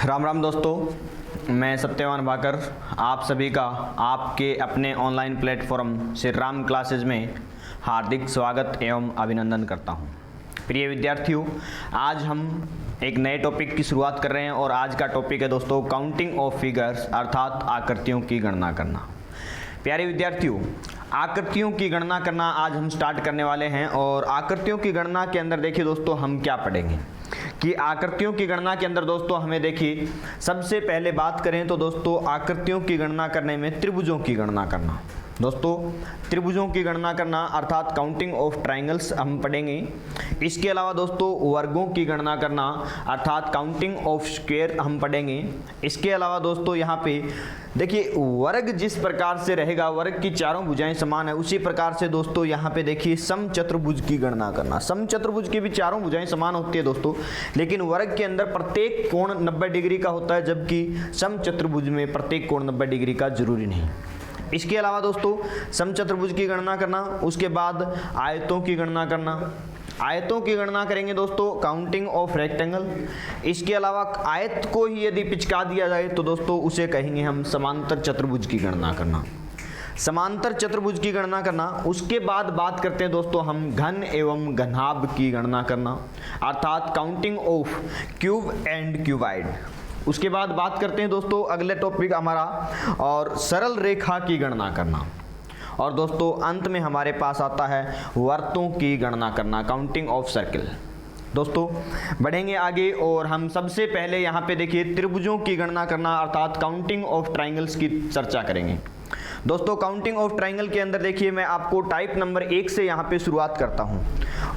राम राम दोस्तों, मैं सत्यवान भाकर आप सभी का आपके अपने online platform Shri Ram classes में हार्दिक स्वागत एवं अभिनंदन करता हूं। प्रिय विद्यार्थियों, आज हम एक नए टॉपिक की शुरुआत कर रहे हैं और आज का टॉपिक है दोस्तों काउंटिंग ऑफ फिगर्स अर्थात आकृतियों की गणना करना। प्यारे विद्यार्थियों, आकृतियों की गणना करना आज हम स्टार्ट करने वाले हैं और आकृतियों की गणना के अंदर देखिए दोस्तों हम क्या पढ़ेंगे कि आकृतियों की गणना के अंदर दोस्तों हमें देखिए सबसे पहले बात करें तो दोस्तों आकृतियों की गणना करने में त्रिभुजों की गणना करना। दोस्तों त्रिभुजों की गणना करना अर्थात काउंटिंग ऑफ ट्रायंगल्स हम पढ़ेंगे। इसके अलावा दोस्तों वर्गों की गणना करना अर्थात काउंटिंग ऑफ स्क्वायर हम पढ़ेंगे। इसके अलावा दोस्तों यहाँ पे देखिए वर्ग जिस प्रकार से रहेगा, वर्ग की चारों भुजाएं समान है, उसी प्रकार से दोस्तों यहाँ पे देखिए समचतुर्भुज की गणना करना। समचतुर्भुज की भी चारों भुजाएं समान होती है दोस्तों, लेकिन वर्ग के अंदर प्रत्येक कोण 90 डिग्री का होता है, जबकि समचतुर्भुज में प्रत्येक कोण 90 डिग्री का जरूरी नहीं। इसके अलावा दोस्तों समचतुर्भुज की गणना करना, उसके बाद आयतों की गणना करना। आयतों की गणना करेंगे दोस्तों काउंटिंग ऑफ रेक्टेंगल। इसके अलावा आयत को ही यदि पिचका दिया जाए तो दोस्तों उसे कहेंगे हम समांतर चतुर्भुज की गणना करना। समांतर चतुर्भुज की गणना करना। उसके बाद बात करते हैं दोस्तों हम घन एवं घनाभ की गणना करना अर्थात counting of cube and cuboid. उसके बाद बात करते हैं दोस्तों अगले टॉपिक हमारा और सरल रेखा की गणना करना। और दोस्तों अंत में हमारे पास आता है वर्तों की गणना करना, काउंटिंग ऑफ सर्किल। दोस्तों बढ़ेंगे आगे और हम सबसे पहले यहाँ पे देखिए त्रिभुजों की गणना करना अर्थात काउंटिंग ऑफ ट्रायंगल्स की चर्चा करेंगे। दोस्तों काउंटिंग ऑफ ट्रायंगल के अंदर देखिए मैं आपको टाइप नंबर 1 से यहाँ पे शुरुआत करता हूँ।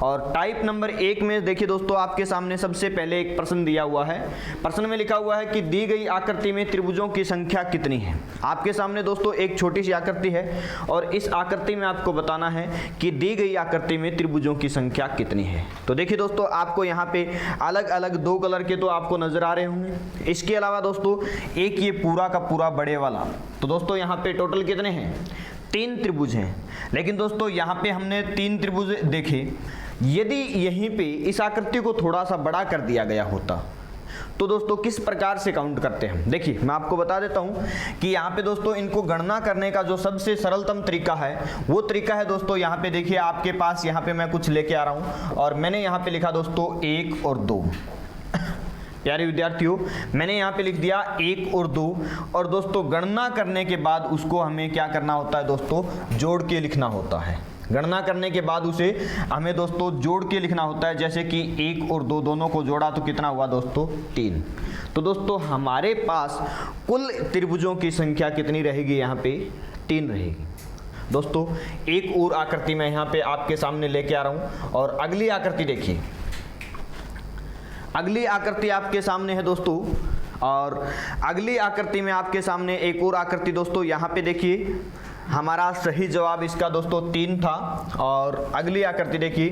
और टाइप नंबर 1 में देखिए दोस्तों आपके सामने सबसे पहले एक प्रश्न दिया हुआ है। प्रश्न में लिखा हुआ है कि दी गई आकृति में त्रिभुजों की संख्या कितनी है। आपके सामने दोस्तों एक छोटी सी आकृति है और इस आकृति में आपको बताना है कि दी गई आकृति में त्रिभुजों की संख्या कितनी है। तो देखिए दोस्तों आपको यहाँ पे अलग अलग 2 कलर के तो आपको नजर आ रहे होंगे। इसके अलावा दोस्तों एक ये पूरा का पूरा बड़े वाला, तो दोस्तों यहाँ पे टोटल कितने हैं, 3 त्रिभुज हैं। लेकिन दोस्तों यहाँ पे हमने 3 त्रिभुज देखे, यदि यहीं पे इस आकृति को थोड़ा सा बड़ा कर दिया गया होता तो दोस्तों किस प्रकार से काउंट करते हैं। देखिए मैं आपको बता देता हूं कि यहाँ पे दोस्तों इनको गणना करने का जो सबसे सरलतम तरीका है वो तरीका है दोस्तों यहाँ पे देखिए आपके पास यहाँ पे मैं कुछ लेके आ रहा हूँ और मैंने यहाँ पे लिखा दोस्तों 1 और 2। प्यारे विद्यार्थियों मैंने यहाँ पे लिख दिया 1 और 2 और दोस्तों गणना करने के बाद उसको हमें क्या करना होता है दोस्तों, जोड़ के लिखना होता है। गणना करने के बाद उसे हमें दोस्तों जोड़ के लिखना होता है, जैसे कि 1 और 2 दोनों को जोड़ा तो कितना हुआ दोस्तों 3। तो दोस्तों हमारे पास कुल त्रिभुजों की संख्या कितनी रहेगी, यहाँ पे 3 रहेगी। दोस्तों एक और आकृति मैं यहाँ पे आपके सामने लेके आ रहा हूँ और अगली आकृति देखिए। अगली आकृति आपके सामने है दोस्तों और अगली आकृति में आपके सामने एक और आकृति दोस्तों यहाँ पे देखिए। हमारा सही जवाब इसका दोस्तों 3 था। और अगली आकृति देखिए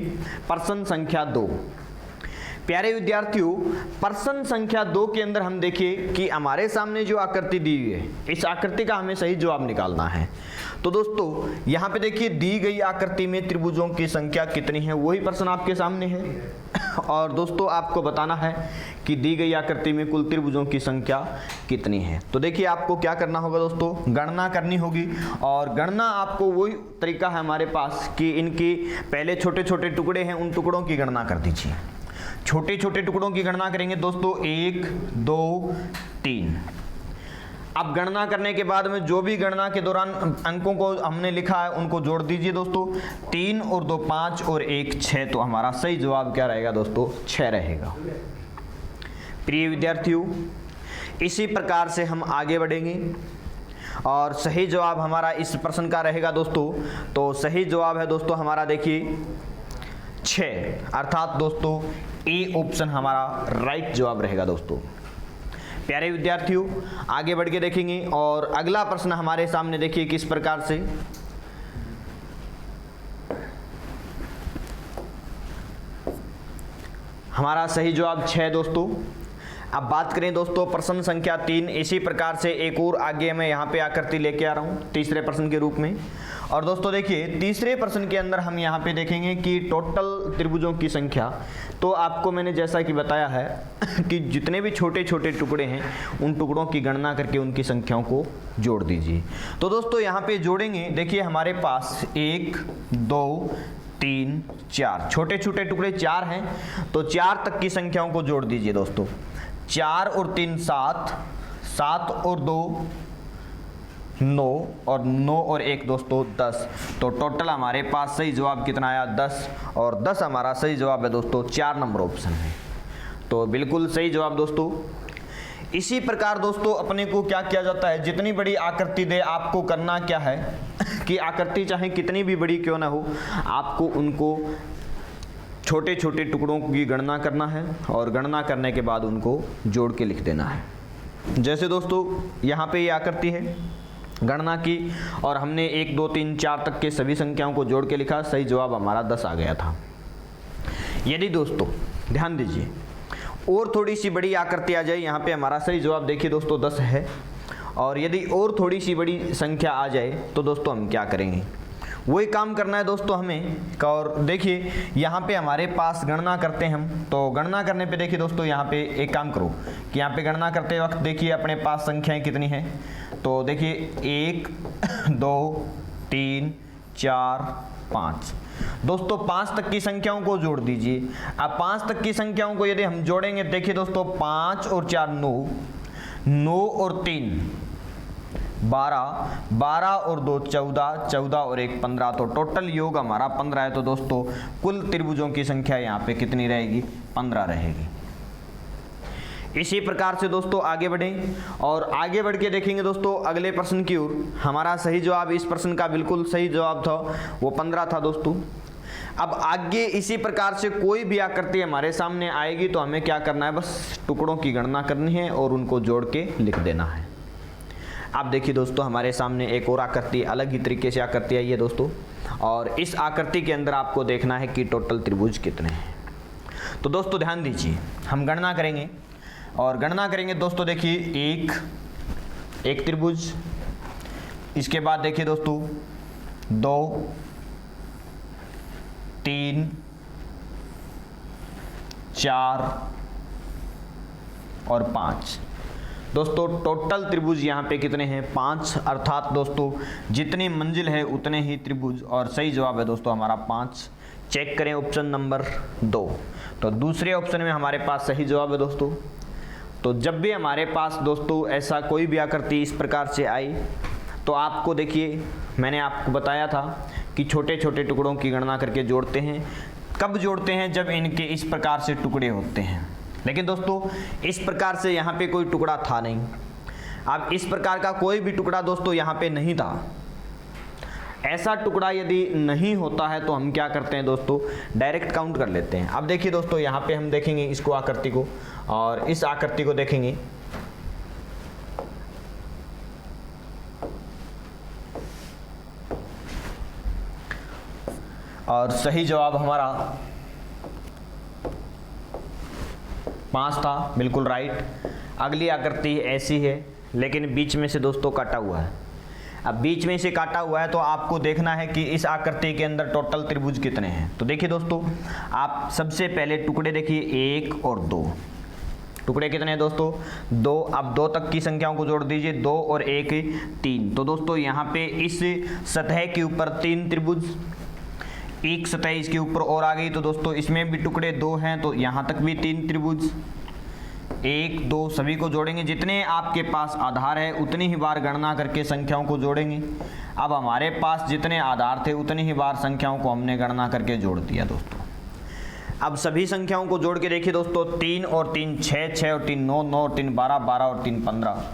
प्रश्न संख्या 2। प्यारे विद्यार्थियों प्रश्न संख्या 2 के अंदर हम देखिए कि हमारे सामने जो आकृति दी हुई है इस आकृति का हमें सही जवाब निकालना है। तो दोस्तों यहाँ पे देखिए दी गई आकृति में त्रिभुजों की संख्या कितनी है, वही प्रश्न आपके सामने है। और दोस्तों आपको बताना है कि दी गई आकृति में कुल त्रिभुजों की संख्या कितनी है। तो देखिए आपको क्या करना होगा दोस्तों, गणना करनी होगी। और गणना आपको वही तरीका है हमारे पास कि इनकी पहले छोटे छोटे टुकड़े हैं उन टुकड़ों की गणना कर दीजिए। छोटे छोटे टुकड़ों की गणना करेंगे दोस्तों 1 2 3। अब गणना करने के बाद में जो भी गणना के दौरान अंकों को हमने लिखा है उनको जोड़ दीजिए दोस्तों। 3 और 2 5 और 1 6। तो हमारा सही जवाब क्या रहेगा दोस्तों, 6 रहेगा। प्रिय विद्यार्थियों इसी प्रकार से हम आगे बढ़ेंगे और सही जवाब हमारा इस प्रश्न का रहेगा दोस्तों। तो सही जवाब है दोस्तों हमारा देखिए 6, अर्थात दोस्तों ए ऑप्शन हमारा राइट जवाब रहेगा दोस्तों। प्यारे विद्यार्थियों आगे बढ़ के देखेंगे और अगला प्रश्न हमारे सामने देखिए किस प्रकार से। हमारा सही जवाब 6 दोस्तों। अब बात करें दोस्तों प्रश्न संख्या 3। इसी प्रकार से एक और आगे मैं यहाँ पे आकृति लेके आ रहा हूँ तीसरे प्रश्न के रूप में। और दोस्तों देखिए तीसरे प्रश्न के अंदर हम यहाँ पे देखेंगे कि टोटल त्रिभुजों की संख्या। तो आपको मैंने जैसा कि बताया है कि जितने भी छोटे छोटे टुकड़े हैं उन टुकड़ों की गणना करके उनकी संख्याओं को जोड़ दीजिए। तो दोस्तों यहाँ पे जोड़ेंगे, देखिए हमारे पास 1 2 3 4 छोटे छोटे टुकड़े 4 हैं, तो 4 तक की संख्याओं को जोड़ दीजिए दोस्तों। 4 और 3 7, 7 और 2 9 और 9 और 1 दोस्तों 10। तो टोटल हमारे पास सही जवाब कितना आया 10, और 10 हमारा सही जवाब है दोस्तों, 4 नंबर ऑप्शन है। तो बिल्कुल सही जवाब दोस्तों। इसी प्रकार दोस्तों अपने को क्या किया जाता है, जितनी बड़ी आकृति दे आपको करना क्या है कि आकृति चाहे कितनी भी बड़ी क्यों ना हो, आपको उनको छोटे छोटे टुकड़ों की गणना करना है और गणना करने के बाद उनको जोड़ के लिख देना है। जैसे दोस्तों यहाँ पे ये आकृति है, गणना की और हमने 1 2 3 4 तक के सभी संख्याओं को जोड़ के लिखा, सही जवाब हमारा 10 आ गया था। यदि दोस्तों ध्यान दीजिए और थोड़ी सी बड़ी आकृति आ जाए, यहाँ पे हमारा सही जवाब देखिए दोस्तों 10 है, और यदि और थोड़ी सी बड़ी संख्या आ जाए तो दोस्तों हम क्या करेंगे, वही काम करना है दोस्तों हमें। और देखिए यहाँ पे हमारे पास गणना करते हैं हम, तो गणना करने पे देखिए दोस्तों यहाँ पे एक काम करो कि यहाँ पे गणना करते वक्त देखिए अपने पास संख्याएं कितनी हैं। तो देखिए 1 2 3 4 5 दोस्तों 5 तक की संख्याओं को जोड़ दीजिए। अब 5 तक की संख्याओं को यदि हम जोड़ेंगे, देखिए दोस्तों 5 और 4 9, 9 और 3 12, 12 और 2 14, 14 और 1 15, तो टोटल योग हमारा 15 है। तो दोस्तों कुल त्रिभुजों की संख्या यहाँ पे कितनी रहेगी, 15 रहेगी। इसी प्रकार से दोस्तों आगे बढ़ें और आगे बढ़ के देखेंगे दोस्तों अगले प्रश्न की ओर। हमारा सही जवाब इस प्रश्न का बिल्कुल सही जवाब था, वो 15 था दोस्तों। अब आगे इसी प्रकार से कोई भी आकृति हमारे सामने आएगी तो हमें क्या करना है, बस टुकड़ों की गणना करनी है और उनको जोड़ के लिख देना है। अब देखिए दोस्तों हमारे सामने एक और आकृति, अलग ही तरीके से आकृति आई है दोस्तों, और इस आकृति के अंदर आपको देखना है कि टोटल त्रिभुज कितने हैं। तो दोस्तों ध्यान दीजिए, हम गणना करेंगे और गणना करेंगे दोस्तों। देखिए एक त्रिभुज, इसके बाद देखिए दोस्तों 2 3 4 और 5 दोस्तों टोटल त्रिभुज यहाँ पे कितने हैं, 5। अर्थात दोस्तों जितनी मंजिल है उतने ही त्रिभुज, और सही जवाब है दोस्तों हमारा 5। चेक करें ऑप्शन नंबर 2, तो दूसरे ऑप्शन में हमारे पास सही जवाब है दोस्तों। तो जब भी हमारे पास दोस्तों ऐसा कोई भी आकृति इस प्रकार से आई तो आपको देखिए मैंने आपको बताया था कि छोटे छोटे टुकड़ों की गणना करके जोड़ते हैं। कब जोड़ते हैं, जब इनके इस प्रकार से टुकड़े होते हैं। लेकिन दोस्तों इस प्रकार से यहाँ पे कोई टुकड़ा था नहीं। अब इस प्रकार का कोई भी टुकड़ा दोस्तों यहाँ पे नहीं था। ऐसा टुकड़ा यदि नहीं होता है तो हम क्या करते हैं दोस्तों, डायरेक्ट काउंट कर लेते हैं। अब देखिए दोस्तों यहाँ पे हम देखेंगे इसको आकृति को और इस आकृति को देखेंगे। और सही जवाब हमारा 5 था, बिल्कुल राइट। अगली आकृति ऐसी है लेकिन बीच में से दोस्तों काटा हुआ है। अब बीच में से काटा हुआ है तो आपको देखना है कि इस आकृति के अंदर टोटल त्रिभुज कितने हैं। तो देखिए दोस्तों आप सबसे पहले टुकड़े देखिए 1 और 2, टुकड़े कितने हैं दोस्तों, 2। अब 2 तक की संख्याओं को जोड़ दीजिए, 2 और 1 3। तो दोस्तों यहाँ पे इस सतह के ऊपर 3 त्रिभुज, एक सतह इसके ऊपर और आ गई तो दोस्तों इसमें भी टुकड़े 2 हैं तो यहाँ तक भी 3 त्रिभुज, 1 2 सभी को जोड़ेंगे। जितने आपके पास आधार है उतनी ही बार गणना करके संख्याओं को जोड़ेंगे। अब हमारे पास जितने आधार थे उतनी ही बार संख्याओं को हमने गणना करके जोड़ दिया दोस्तों। अब सभी संख्याओं को जोड़ के देखिए दोस्तों, 3 और 3 6, 6 और 3 9, 9 और 3 12, 12 और 3 15।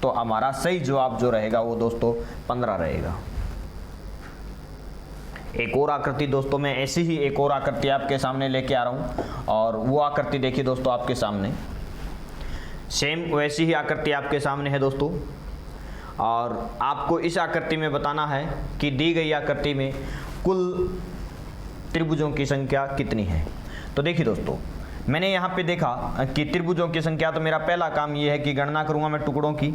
तो हमारा सही जवाब जो रहेगा वो दोस्तों 15 रहेगा। एक और आकृति दोस्तों, मैं ऐसी ही एक और आकृति आपके सामने लेके आ रहा हूँ और वो आकृति देखिए दोस्तों आपके सामने, सेम वैसी ही आकृति आपके सामने है दोस्तों। और आपको इस आकृति में बताना है कि दी गई आकृति में कुल त्रिभुजों की संख्या कितनी है। तो देखिए दोस्तों मैंने यहाँ पे देखा कि त्रिभुजों की संख्या, तो मेरा पहला काम ये है कि गणना करूँगा मैं टुकड़ों की।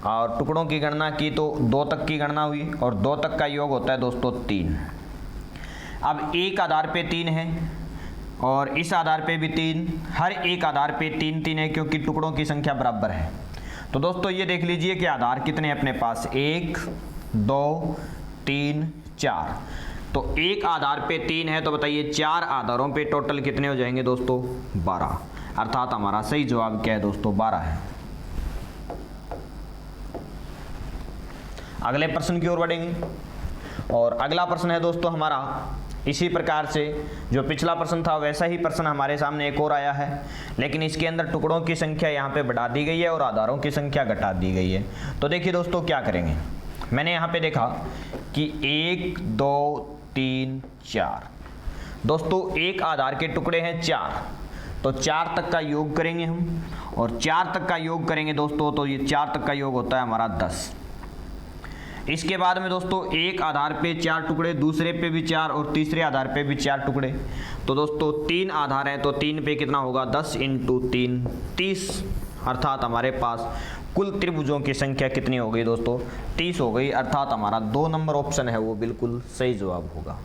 और टुकड़ों की गणना की तो 2 तक की गणना हुई और 2 तक का योग होता है दोस्तों 3। अब एक आधार पे 3 है और इस आधार पे भी 3, हर एक आधार पे 3 3 है क्योंकि टुकड़ों की संख्या बराबर है। तो दोस्तों ये देख लीजिए कि आधार कितने हैं अपने पास, 1 2 3 4। तो एक आधार पे 3 है तो बताइए 4 आधारों पे टोटल कितने हो जाएंगे दोस्तों, 12। अर्थात हमारा सही जवाब क्या है दोस्तों, 12 है। अगले प्रश्न की ओर बढ़ेंगे और अगला प्रश्न है दोस्तों हमारा इसी प्रकार से जो पिछला प्रश्न था वैसा ही प्रश्न हमारे सामने एक और आया है, लेकिन इसके अंदर टुकड़ों की संख्या यहाँ पे बढ़ा दी गई है और आधारों की संख्या घटा दी गई है। तो देखिए दोस्तों क्या करेंगे, मैंने यहाँ पे देखा कि 1 2 3 4। दोस्तों एक आधार के टुकड़े हैं 4, तो 4 तक का योग करेंगे हम और 4 तक का योग करेंगे दोस्तों तो ये 4 तक का योग होता है हमारा 10। इसके बाद में दोस्तों एक आधार पे 4 टुकड़े, दूसरे पे भी 4 और तीसरे आधार पे भी 4 टुकड़े। तो दोस्तों 3 आधार हैं तो 3 पे कितना होगा, 10 × 3 30। अर्थात हमारे पास कुल त्रिभुजों की संख्या कितनी हो गई दोस्तों, 30 हो गई। अर्थात हमारा 2 नंबर ऑप्शन है वो बिल्कुल सही जवाब होगा।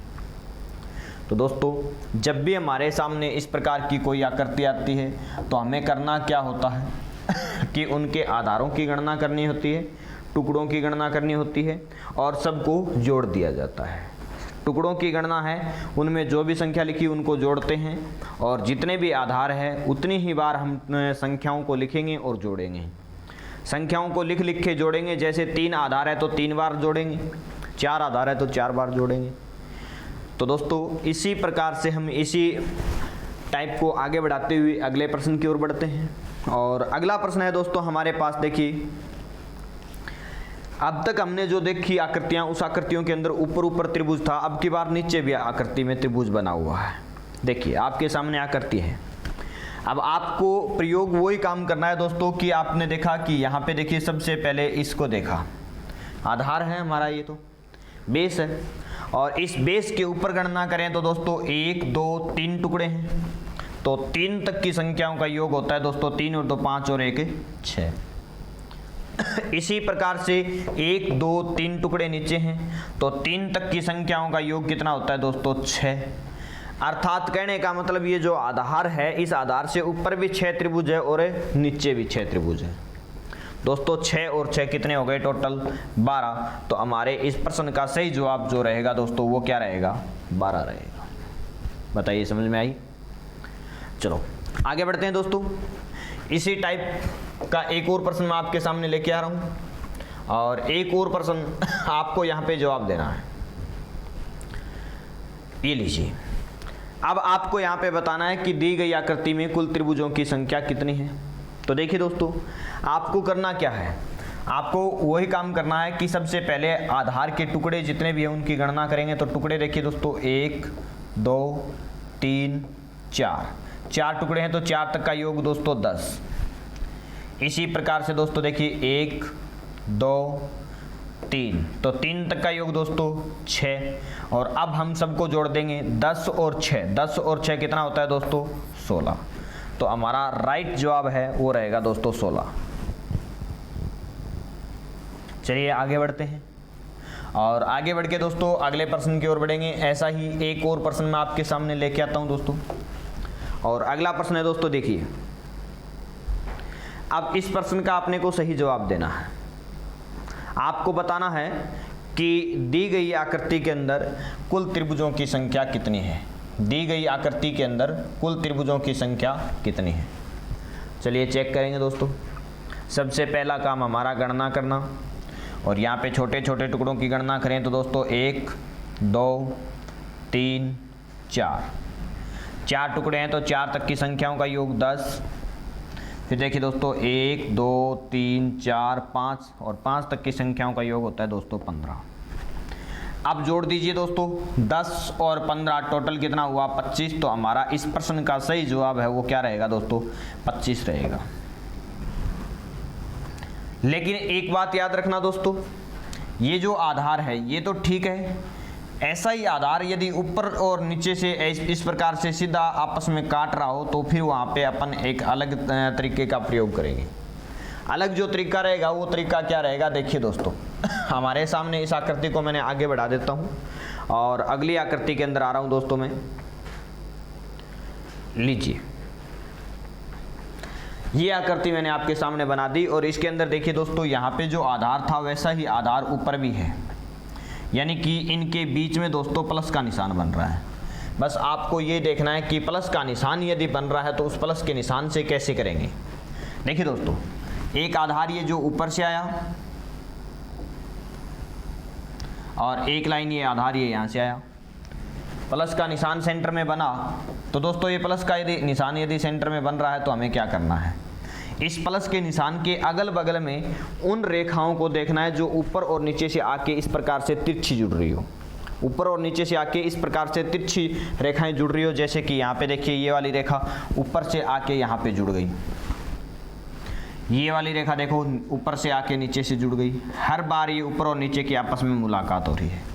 तो दोस्तों जब भी हमारे सामने इस प्रकार की कोई आकृति आती है तो हमें करना क्या होता है कि उनके आधारों की गणना करनी होती है, टुकड़ों की गणना करनी होती है और सबको जोड़ दिया जाता है। टुकड़ों की गणना है, उनमें जो भी संख्या लिखी उनको जोड़ते हैं और जितने भी आधार है उतनी ही बार हम संख्याओं को लिखेंगे और जोड़ेंगे। संख्याओं को लिख लिख के जोड़ेंगे, जैसे 3 आधार है तो 3 बार जोड़ेंगे, 4 आधार है तो 4 बार जोड़ेंगे। तो दोस्तों इसी प्रकार से हम इसी टाइप को आगे बढ़ाते हुए अगले प्रश्न की ओर बढ़ते हैं और अगला प्रश्न है दोस्तों हमारे पास, देखिए अब तक हमने जो देखी आकृतियां उस आकृतियों के अंदर ऊपर ऊपर त्रिभुज था, अब की बार नीचे भी आकृति में त्रिभुज बना हुआ है। देखिए आपके सामने आकृति है। अब आपको प्रयोग वही काम करना है दोस्तों कि आपने देखा कि यहाँ पे देखिए सबसे पहले इसको देखा, आधार है हमारा, ये तो बेस है और इस बेस के ऊपर गणना करें तो दोस्तों 1 2 3 टुकड़े हैं तो 3 तक की संख्याओं का योग होता है दोस्तों 3 और 2 5 और 1 6। इसी प्रकार से 1 2 3 टुकड़े नीचे हैं तो 3 तक की संख्याओं का योग कितना होता है दोस्तों 6। अर्थात कहने का मतलब ये जो आधार है इस आधार से ऊपर भी 6 त्रिभुज है और नीचे भी 6 त्रिभुज है दोस्तों। 6 और 6 कितने हो गए टोटल 12। तो हमारे इस प्रश्न का सही जवाब जो रहेगा दोस्तों वो क्या रहेगा, 12 रहेगा। बताइए समझ में आई। चलो आगे बढ़ते हैं दोस्तों। इसी टाइप का एक और प्रश्न मैं आपके सामने लेके आ रहा हूँ और एक और प्रश्न आपको यहाँ पे जवाब देना है। ये लीजिए, अब आपको यहाँ पे बताना है कि दी गई आकृति में कुल त्रिभुजों की संख्या कितनी है। तो देखिए दोस्तों आपको करना क्या है, आपको वही काम करना है कि सबसे पहले आधार के टुकड़े जितने भी हैं उनकी गणना करेंगे। तो टुकड़े देखिए दोस्तों 1 2 3 4 टुकड़े हैं तो 4 तक का योग दोस्तों 10। इसी प्रकार से दोस्तों देखिए 1 2 3 तो 3 तक का योग दोस्तों 6 और अब हम सबको जोड़ देंगे 10 और 6 कितना होता है दोस्तों 16। तो हमारा राइट जवाब है वो रहेगा दोस्तों 16। चलिए आगे बढ़ते हैं और आगे बढ़ के दोस्तों अगले प्रश्न की ओर बढ़ेंगे। ऐसा ही एक और प्रश्न मैं आपके सामने लेके आता हूं दोस्तों और अगला प्रश्न है दोस्तों, देखिए अब इस प्रश्न का आपने को सही जवाब देना है। आपको बताना है कि दी गई आकृति के अंदर कुल त्रिभुजों की संख्या कितनी है। दी गई आकृति के अंदर कुल त्रिभुजों की संख्या कितनी है। चलिए चेक करेंगे दोस्तों। सबसे पहला काम हमारा गणना करना और यहाँ पे छोटे छोटे टुकड़ों की गणना करें तो दोस्तों 1 2 3 4 टुकड़े हैं तो 4 तक की संख्याओं का योग 10। फिर देखिए दोस्तों 1 2 3 4 5 और 5 तक की संख्याओं का योग होता है दोस्तों 15। अब जोड़ दीजिए दोस्तों 10 और 15 टोटल कितना हुआ 25। तो हमारा इस प्रश्न का सही जवाब है वो क्या रहेगा दोस्तों 25 रहेगा। लेकिन एक बात याद रखना दोस्तों, ये जो आधार है ये तो ठीक है, ऐसा ही आधार यदि ऊपर और नीचे से इस प्रकार से सीधा आपस में काट रहा हो तो फिर वहाँ पे अपन एक अलग तरीके का प्रयोग करेंगे। अलग जो तरीका रहेगा वो तरीका क्या रहेगा, देखिए दोस्तों हमारे सामने इस आकृति को मैंने आगे बढ़ा देता हूँ और अगली आकृति के अंदर आ रहा हूँ दोस्तों मैं। लीजिए, ये आकृति मैंने आपके सामने बना दी और इसके अंदर देखिए दोस्तों, यहाँ पे जो आधार था वैसा ही आधार ऊपर भी है, यानी कि इनके बीच में दोस्तों प्लस का निशान बन रहा है। बस आपको ये देखना है कि प्लस का निशान यदि बन रहा है तो उस प्लस के निशान से कैसे करेंगे। देखिए दोस्तों, एक आधार ये जो ऊपर से आया और एक लाइन ये आधार ये यहाँ से आया, प्लस का निशान सेंटर में बना। तो दोस्तों ये प्लस का यदि निशान यदि सेंटर में बन रहा है तो हमें क्या करना है, इस प्लस के निशान के अगल बगल में उन रेखाओं को देखना है जो ऊपर और नीचे से आके इस प्रकार से तिरछी जुड़ रही हो, ऊपर और नीचे से आके इस प्रकार से तिरछी रेखाएं जुड़ रही हो। जैसे कि यहाँ पे देखिए, ये वाली रेखा ऊपर से आके यहाँ पे जुड़ गई, ये वाली रेखा देखो ऊपर से आके नीचे से जुड़ गई। हर बार ये ऊपर और नीचे की आपस में मुलाकात हो रही है।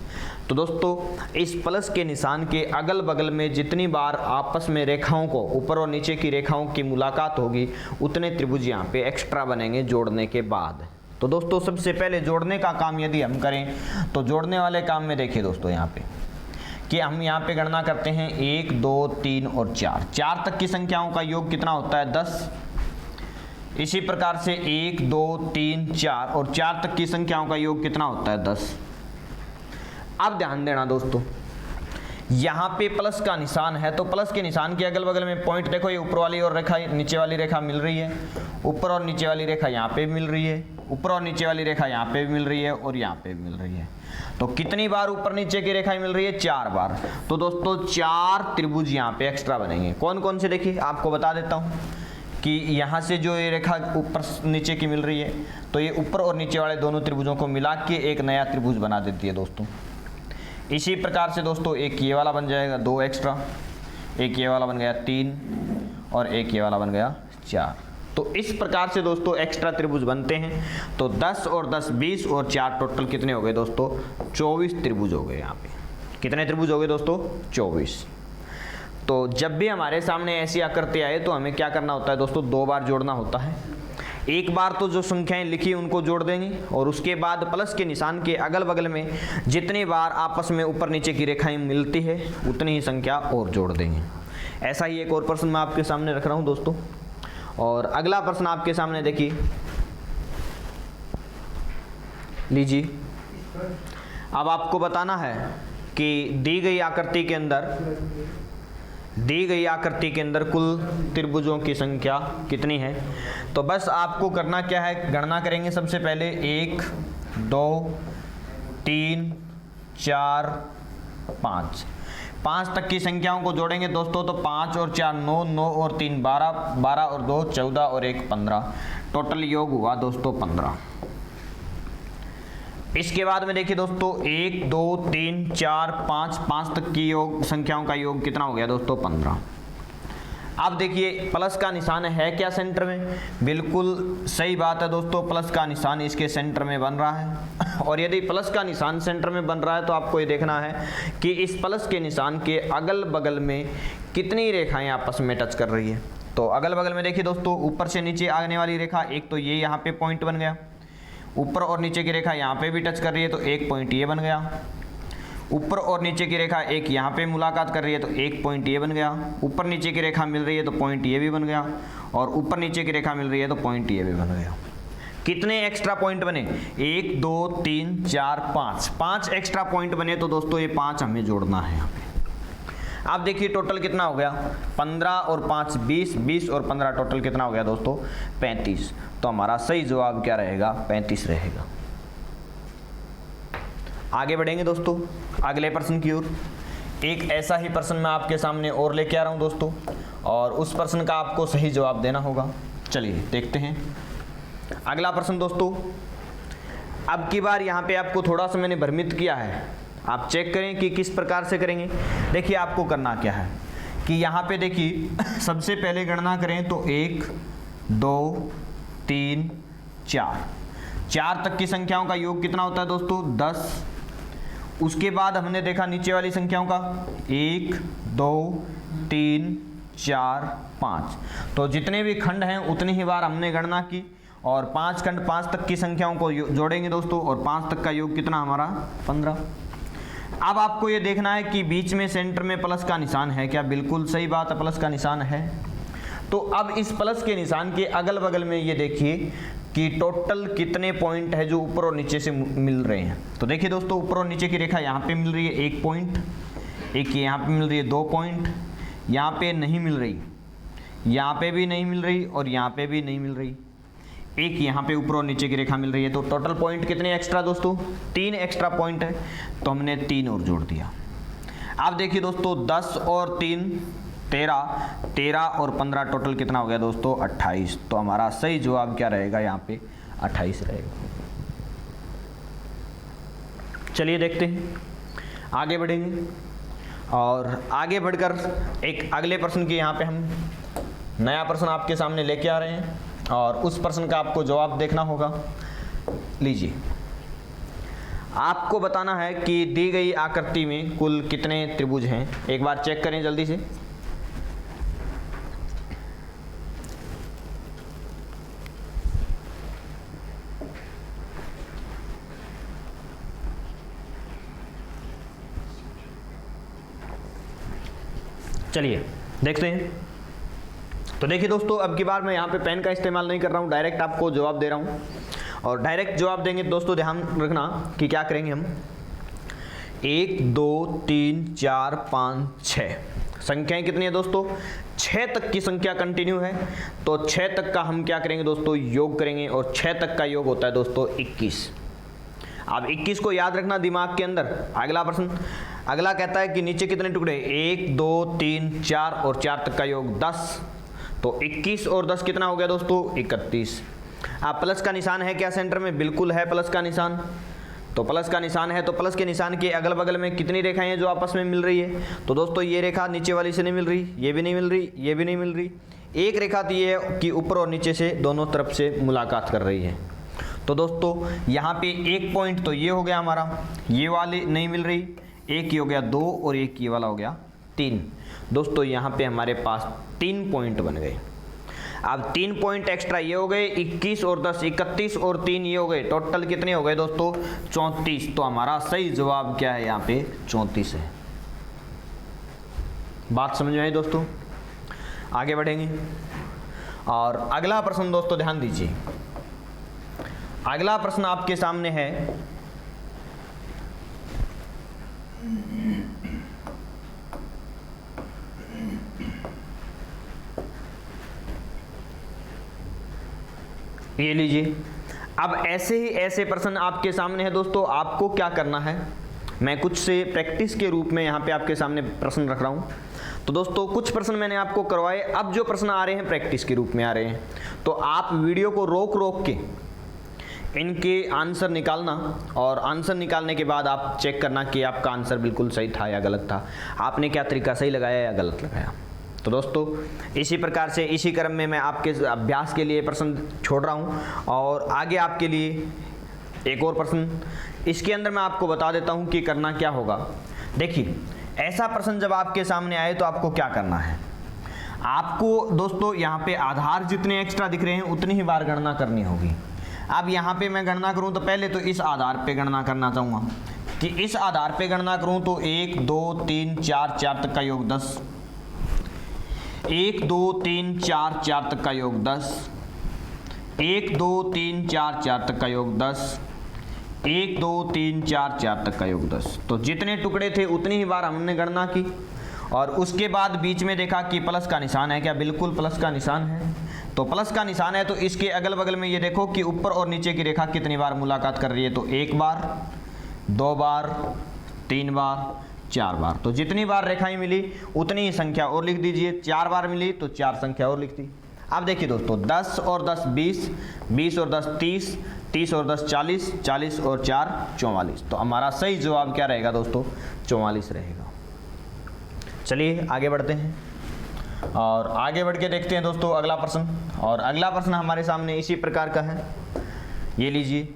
तो दोस्तों इस प्लस के निशान के अगल बगल में जितनी बार आपस में रेखाओं को, ऊपर और नीचे की रेखाओं की मुलाकात होगी, उतने त्रिभुज यहाँ पे एक्स्ट्रा बनेंगे जोड़ने के बाद। तो दोस्तों सबसे पहले जोड़ने का काम यदि हम करें तो जोड़ने वाले काम में देखिए दोस्तों यहाँ पे कि हम यहाँ पे गणना करते हैं 1, 2, 3 और 4। 4 तक की संख्याओं का योग कितना होता है, 10। इसी प्रकार से 1, 2, 3, 4 और 4 तक की संख्याओं का योग कितना होता है, 10। अब ध्यान देना दोस्तों, यहाँ पे प्लस का निशान है तो प्लस के निशान के अगल बगल में पॉइंट देखो, ये ऊपर वाली और रेखा नीचे वाली रेखा मिल रही है, ऊपर और नीचे वाली रेखा यहाँ पे मिल रही है, ऊपर और नीचे वाली रेखा यहाँ पे भी मिल रही है और यहाँ पे भी मिल रही है। तो कितनी बार ऊपर नीचे की रेखाएं मिल रही है, 4 बार। तो दोस्तों 4 त्रिभुज यहाँ पे एक्स्ट्रा बनेंगे। कौन कौन से, देखिए आपको बता देता हूँ कि यहाँ से जो ये रेखा ऊपर नीचे की मिल रही है तो ये ऊपर और नीचे वाले दोनों त्रिभुजों को मिला के एक नया त्रिभुज बना देती है दोस्तों। इसी प्रकार से दोस्तों एक ये वाला बन जाएगा 2 एक्स्ट्रा, एक ये वाला बन गया 3 और एक ये वाला बन गया 4। तो इस प्रकार से दोस्तों एक्स्ट्रा त्रिभुज बनते हैं। तो 10 और 10 20 और 4 टोटल कितने हो गए दोस्तों, 24 त्रिभुज हो गए। यहाँ पे कितने त्रिभुज हो गए दोस्तों, 24। तो जब भी हमारे सामने ऐसी आकृति आए तो हमें क्या करना होता है दोस्तों, 2 बार जोड़ना होता है। एक बार तो जो संख्याएं लिखी उनको जोड़ देंगे और उसके बाद प्लस के निशान के अगल बगल में जितनी बार आपस में ऊपर नीचे की रेखाएं मिलती है उतनी ही संख्या और जोड़ देंगे। ऐसा ही एक और प्रश्न मैं आपके सामने रख रहा हूं दोस्तों। और अगला प्रश्न आपके सामने देखिए, लीजिए। अब आपको बताना है कि दी गई आकृति के अंदर कुल त्रिभुजों की संख्या कितनी है। तो बस आपको करना क्या है, गणना करेंगे सबसे पहले 1, 2, 3, 4, 5। 5 तक की संख्याओं को जोड़ेंगे दोस्तों तो 5 और 4 9, 9 और 3 12, 12 और 2 14 और 1 15। टोटल योग हुआ दोस्तों 15। इसके बाद में देखिए दोस्तों 1, 2, 3, 4, 5 तक की योग संख्याओं का योग कितना हो गया दोस्तों, 15। अब देखिए प्लस का निशान है क्या सेंटर में, बिल्कुल सही बात है दोस्तों, प्लस का निशान इसके सेंटर में बन रहा है। और यदि प्लस का निशान सेंटर में बन रहा है तो आपको ये देखना है कि इस प्लस के निशान के अगल बगल में कितनी रेखाएं आपस में टच कर रही है। तो अगल बगल में देखिए दोस्तों, ऊपर से नीचे आने वाली रेखा, एक तो ये यहाँ पे पॉइंट बन गया, ऊपर और नीचे की रेखा यहाँ पे भी टच कर रही है तो एक पॉइंट ये बन गया, ऊपर और नीचे की रेखा एक यहाँ पे मुलाकात कर रही है तो एक पॉइंट ये बन गया, ऊपर नीचे की रेखा मिल रही है तो पॉइंट ये भी बन गया, और ऊपर नीचे की रेखा मिल रही है तो पॉइंट ये भी बन गया। कितने एक्स्ट्रा पॉइंट बने, 1, 2, 3, 4, 5। 5 एक्स्ट्रा पॉइंट बने तो दोस्तों ये 5 हमें जोड़ना है यहाँ पे। आप देखिए टोटल कितना हो गया, 15 और 5 20, 20 और 15 टोटल कितना हो गया दोस्तों, 35। तो हमारा सही जवाब क्या रहेगा, 35 रहेगा। आगे बढ़ेंगे दोस्तों अगले प्रश्न की ओर। एक ऐसा ही प्रश्न मैं आपके सामने और लेके आ रहा हूं दोस्तों, और उस प्रश्न का आपको सही जवाब देना होगा। चलिए देखते हैं अगला प्रश्न दोस्तों। अब की बार यहाँ पे आपको थोड़ा सा मैंने भ्रमित किया है, आप चेक करें कि किस प्रकार से करेंगे। देखिए आपको करना क्या है कि यहाँ पे देखिए सबसे पहले गणना करें तो 1, 2, 3, 4 तक की संख्याओं का योग कितना होता है दोस्तों, 10। उसके बाद हमने देखा नीचे वाली संख्याओं का 1, 2, 3, 4, 5। तो जितने भी खंड हैं उतनी ही बार हमने गणना की, और 5 खंड 5 तक की संख्याओं को जोड़ेंगे दोस्तों, और 5 तक का योग कितना हमारा 15। अब आपको ये देखना है कि बीच में सेंटर में प्लस का निशान है क्या, बिल्कुल सही बात है, प्लस का निशान है। तो अब इस प्लस के निशान के अगल बगल में ये देखिए कि टोटल कितने पॉइंट है जो ऊपर और नीचे से मिल रहे हैं। तो देखिए दोस्तों, ऊपर और नीचे की रेखा यहाँ पे मिल रही है 1 पॉइंट, एक यहाँ पे मिल रही है 2 पॉइंट, यहाँ पे नहीं मिल रही, यहाँ पे भी नहीं मिल रही, और यहाँ पे भी नहीं मिल रही, एक यहाँ पे ऊपर और नीचे की रेखा मिल रही है। तो टोटल पॉइंट कितने एक्स्ट्रा दोस्तों, 3 एक्स्ट्रा पॉइंट है, तो हमने 3 और जोड़ दिया। अब देखिए दोस्तों, 10 और 3 13, 13 और 15 टोटल कितना हो गया दोस्तों 28। तो हमारा सही जवाब क्या रहेगा यहाँ पे 28 रहेगा। चलिए देखते हैं, आगे बढ़ेंगे और आगे बढ़कर एक अगले प्रश्न की यहाँ पे हम नया प्रश्न आपके सामने लेके आ रहे हैं, और उस प्रश्न का आपको जवाब देखना होगा। लीजिए, आपको बताना है कि दी गई आकृति में कुल कितने त्रिभुज हैं। एक बार चेक करें जल्दी से। चलिए देखते हैं। तो देखिए दोस्तों, अब की बार मैं यहाँ पे पेन का इस्तेमाल नहीं कर रहा हूँ, डायरेक्ट आपको जवाब दे रहा हूँ। और डायरेक्ट जवाब देंगे दोस्तों, ध्यान रखना कि क्या करेंगे हम, 1 2 3 4 5 6 संख्याएं कितनी है दोस्तों, 6 तक की संख्या कंटिन्यू है। तो 6 तक का हम क्या करेंगे दोस्तों, योग करेंगे, और 6 तक का योग होता है दोस्तों 21। अब 21 को याद रखना दिमाग के अंदर। अगला प्रश्न, अगला कहता है कि नीचे कितने टुकड़े, 1 2 3 4 और 4 तक का योग 10। तो 21 और 10 कितना हो गया दोस्तों 31। अब प्लस का निशान है क्या सेंटर में, बिल्कुल है प्लस का निशान। तो प्लस का निशान है, तो प्लस के निशान के अगल बगल में कितनी रेखाएं हैं जो आपस में मिल रही है। तो दोस्तों ये रेखा नीचे वाली से नहीं मिल रही, ये भी नहीं मिल रही, ये भी नहीं मिल रही। एक रेखा तो ये है कि ऊपर और नीचे से दोनों तरफ से मुलाकात कर रही है। तो दोस्तों यहाँ पे एक पॉइंट तो ये हो गया हमारा, ये वाली नहीं मिल रही, एक ये हो गया 2 और एक ये वाला हो गया 3। दोस्तों यहाँ पे हमारे पास 3 पॉइंट बन गए। अब 3 पॉइंट एक्स्ट्रा ये हो गए 21 और 10 31 और 3 ये हो गए, टोटल कितने हो गए दोस्तों 34। तो हमारा सही जवाब क्या है यहाँ पे 34 है। बात समझ में आई दोस्तों, आगे बढ़ेंगे और अगला प्रश्न दोस्तों ध्यान दीजिए। अगला प्रश्न आपके सामने है, ये लीजिए। अब ऐसे ही ऐसे प्रश्न आपके सामने है दोस्तों, आपको क्या करना है, मैं कुछ से प्रैक्टिस के रूप में यहाँ पे आपके सामने प्रश्न रख रहा हूँ। तो दोस्तों कुछ प्रश्न मैंने आपको करवाए, अब जो प्रश्न आ रहे हैं प्रैक्टिस के रूप में आ रहे हैं। तो आप वीडियो को रोक रोक के इनके आंसर निकालना, और आंसर निकालने के बाद आप चेक करना कि आपका आंसर बिल्कुल सही था या गलत था, आपने क्या तरीका सही लगाया या गलत लगाया। तो दोस्तों इसी प्रकार से इसी क्रम में मैं आपके अभ्यास के लिए प्रश्न छोड़ रहा हूँ, और आगे आपके लिए एक और प्रश्न इसके अंदर मैं आपको बता देता हूँ कि करना क्या होगा। देखिए, ऐसा प्रश्न जब आपके सामने आए तो आपको क्या करना है, आपको दोस्तों यहाँ पे आधार जितने एक्स्ट्रा दिख रहे हैं उतनी ही बार गणना करनी होगी। अब यहाँ पे मैं गणना करूँ तो पहले तो इस आधार पे गणना करना चाहूँगा कि इस आधार पे गणना करूँ तो 1 2 3 4 4 तक का योग 10, 1 2 3 4 4 तक का योग 10, 1 2 3 4 4 तक का योग 10, 1 2 3 4 4 तक का योग 10। तो जितने टुकड़े थे उतनी ही बार हमने गणना की, और उसके बाद बीच में देखा कि प्लस का निशान है क्या, बिल्कुल प्लस का निशान है। तो प्लस का निशान है तो इसके अगल बगल में ये देखो कि ऊपर और नीचे की रेखा कितनी बार मुलाकात कर रही है। तो 1 बार, 2 बार, 3 बार, 4 बार। तो जितनी बार रेखाएं मिली उतनी ही संख्या और लिख दीजिए। 4 बार मिली तो 4 संख्या और लिख दी। अब देखिए दोस्तों, 10 और 10 20, 20 और 10 30, 30 और 10 40, 40 और 4 44। तो हमारा सही जवाब क्या रहेगा दोस्तों 44 रहेगा। चलिए आगे बढ़ते हैं और आगे बढ़ के देखते हैं दोस्तों अगला प्रश्न। और अगला प्रश्न हमारे सामने इसी प्रकार का है, ये लीजिए।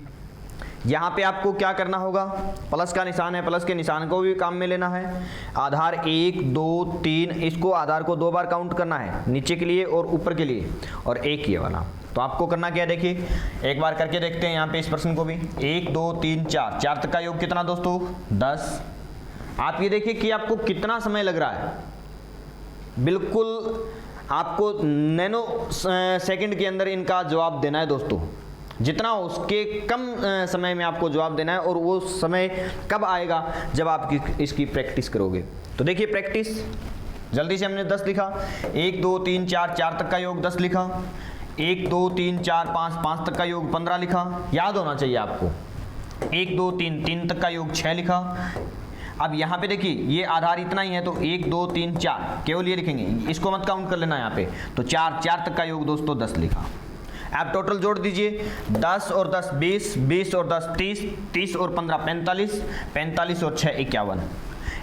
यहाँ पे आपको क्या करना होगा, प्लस का निशान है, प्लस के निशान को भी काम में लेना है। आधार 1 2 3, इसको आधार को 2 बार काउंट करना है, नीचे के लिए और ऊपर के लिए, और एक ये वाला। तो आपको करना क्या है, देखिए एक बार करके देखते हैं यहाँ पे इस प्रश्न को भी। 1 2 3 4, 4 तक का योग कितना दोस्तों 10। आप ये देखिए कि आपको कितना समय लग रहा है, बिल्कुल आपको नैनो सेकंड के अंदर इनका जवाब देना है दोस्तों। जितना उसके कम समय में आपको जवाब देना है, और वो समय कब आएगा जब आप इसकी प्रैक्टिस करोगे। तो देखिए प्रैक्टिस, जल्दी से हमने 10 लिखा, 1 2 3 4, 4 तक का योग 10 लिखा, 1 2 3 4 5, 5 तक का योग 15 लिखा। याद होना चाहिए आपको। 1 2 3, 3 तक का योग 6 लिखा। अब यहाँ पे देखिए ये आधार इतना ही है, तो 1 2 3 4 केवल ये लिखेंगे, इसको मत काउंट कर लेना यहाँ पे। तो 4 तक का योग दोस्तों 10 लिखा। अब टोटल जोड़ दीजिए, 10 और 10 20, 20 और 10 30, 30 और 15 45, 45 और 6 51,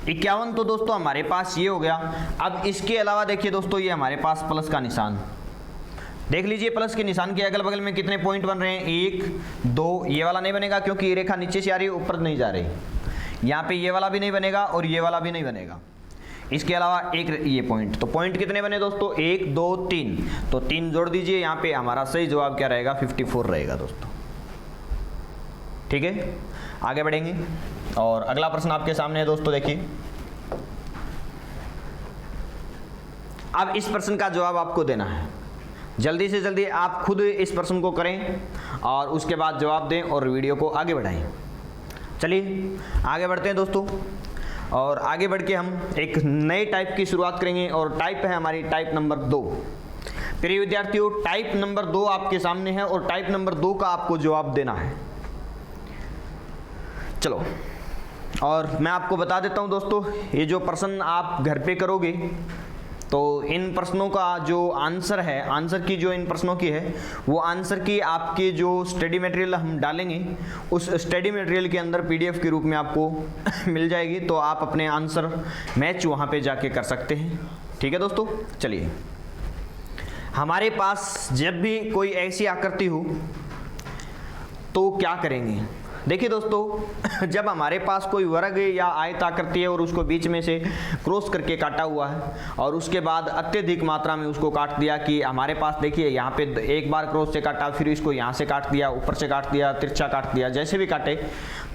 51 तो दोस्तों हमारे पास ये हो गया। अब इसके अलावा देखिए दोस्तों, ये हमारे पास प्लस का निशान देख लीजिए। प्लस के निशान के अगल बगल में कितने पॉइंट बन रहे हैं, 1 2, ये वाला नहीं बनेगा क्योंकि ये रेखा नीचे से आ रही है, ऊपर नहीं जा रही। यहाँ पे ये वाला भी नहीं बनेगा और ये वाला भी नहीं बनेगा। इसके अलावा एक ये पॉइंट, तो पॉइंट कितने बने दोस्तों, 1 2 3, तो 3 जोड़ दीजिए। यहाँ पे हमारा सही जवाब क्या रहेगा, 54 रहेगा दोस्तों। ठीक है, आगे बढ़ेंगे और अगला प्रश्न आपके सामने है दोस्तों। देखिए अब इस प्रश्न का जवाब आपको देना है। जल्दी से जल्दी आप खुद इस प्रश्न को करें और उसके बाद जवाब दें और वीडियो को आगे बढ़ाएं। चलिए आगे बढ़ते हैं दोस्तों, और आगे बढ़ के हम एक नए टाइप की शुरुआत करेंगे, और टाइप है हमारी टाइप नंबर 2। प्रिय विद्यार्थियों, टाइप नंबर 2 आपके सामने है और टाइप नंबर 2 का आपको जवाब देना है। चलो, और मैं आपको बता देता हूं दोस्तों, ये जो प्रश्न आप घर पे करोगे तो इन प्रश्नों का जो आंसर है, आंसर की जो इन प्रश्नों की है, वो आंसर की आपके जो स्टडी मटेरियल हम डालेंगे, उस स्टडी मटेरियल के अंदर पीडीएफ के रूप में आपको मिल जाएगी। तो आप अपने आंसर मैच वहाँ पे जाके कर सकते हैं। ठीक है दोस्तों, चलिए हमारे पास जब भी कोई ऐसी आकृति हो तो क्या करेंगे। देखिए दोस्तों, जब हमारे पास कोई वर्ग या आयत आकृति है और उसको बीच में से क्रॉस करके काटा हुआ है और उसके बाद अत्यधिक मात्रा में उसको काट दिया, कि हमारे पास देखिए यहाँ पे एक बार क्रॉस से काटा, फिर इसको यहाँ से काट दिया, ऊपर से काट दिया, तिरछा काट दिया, जैसे भी काटे,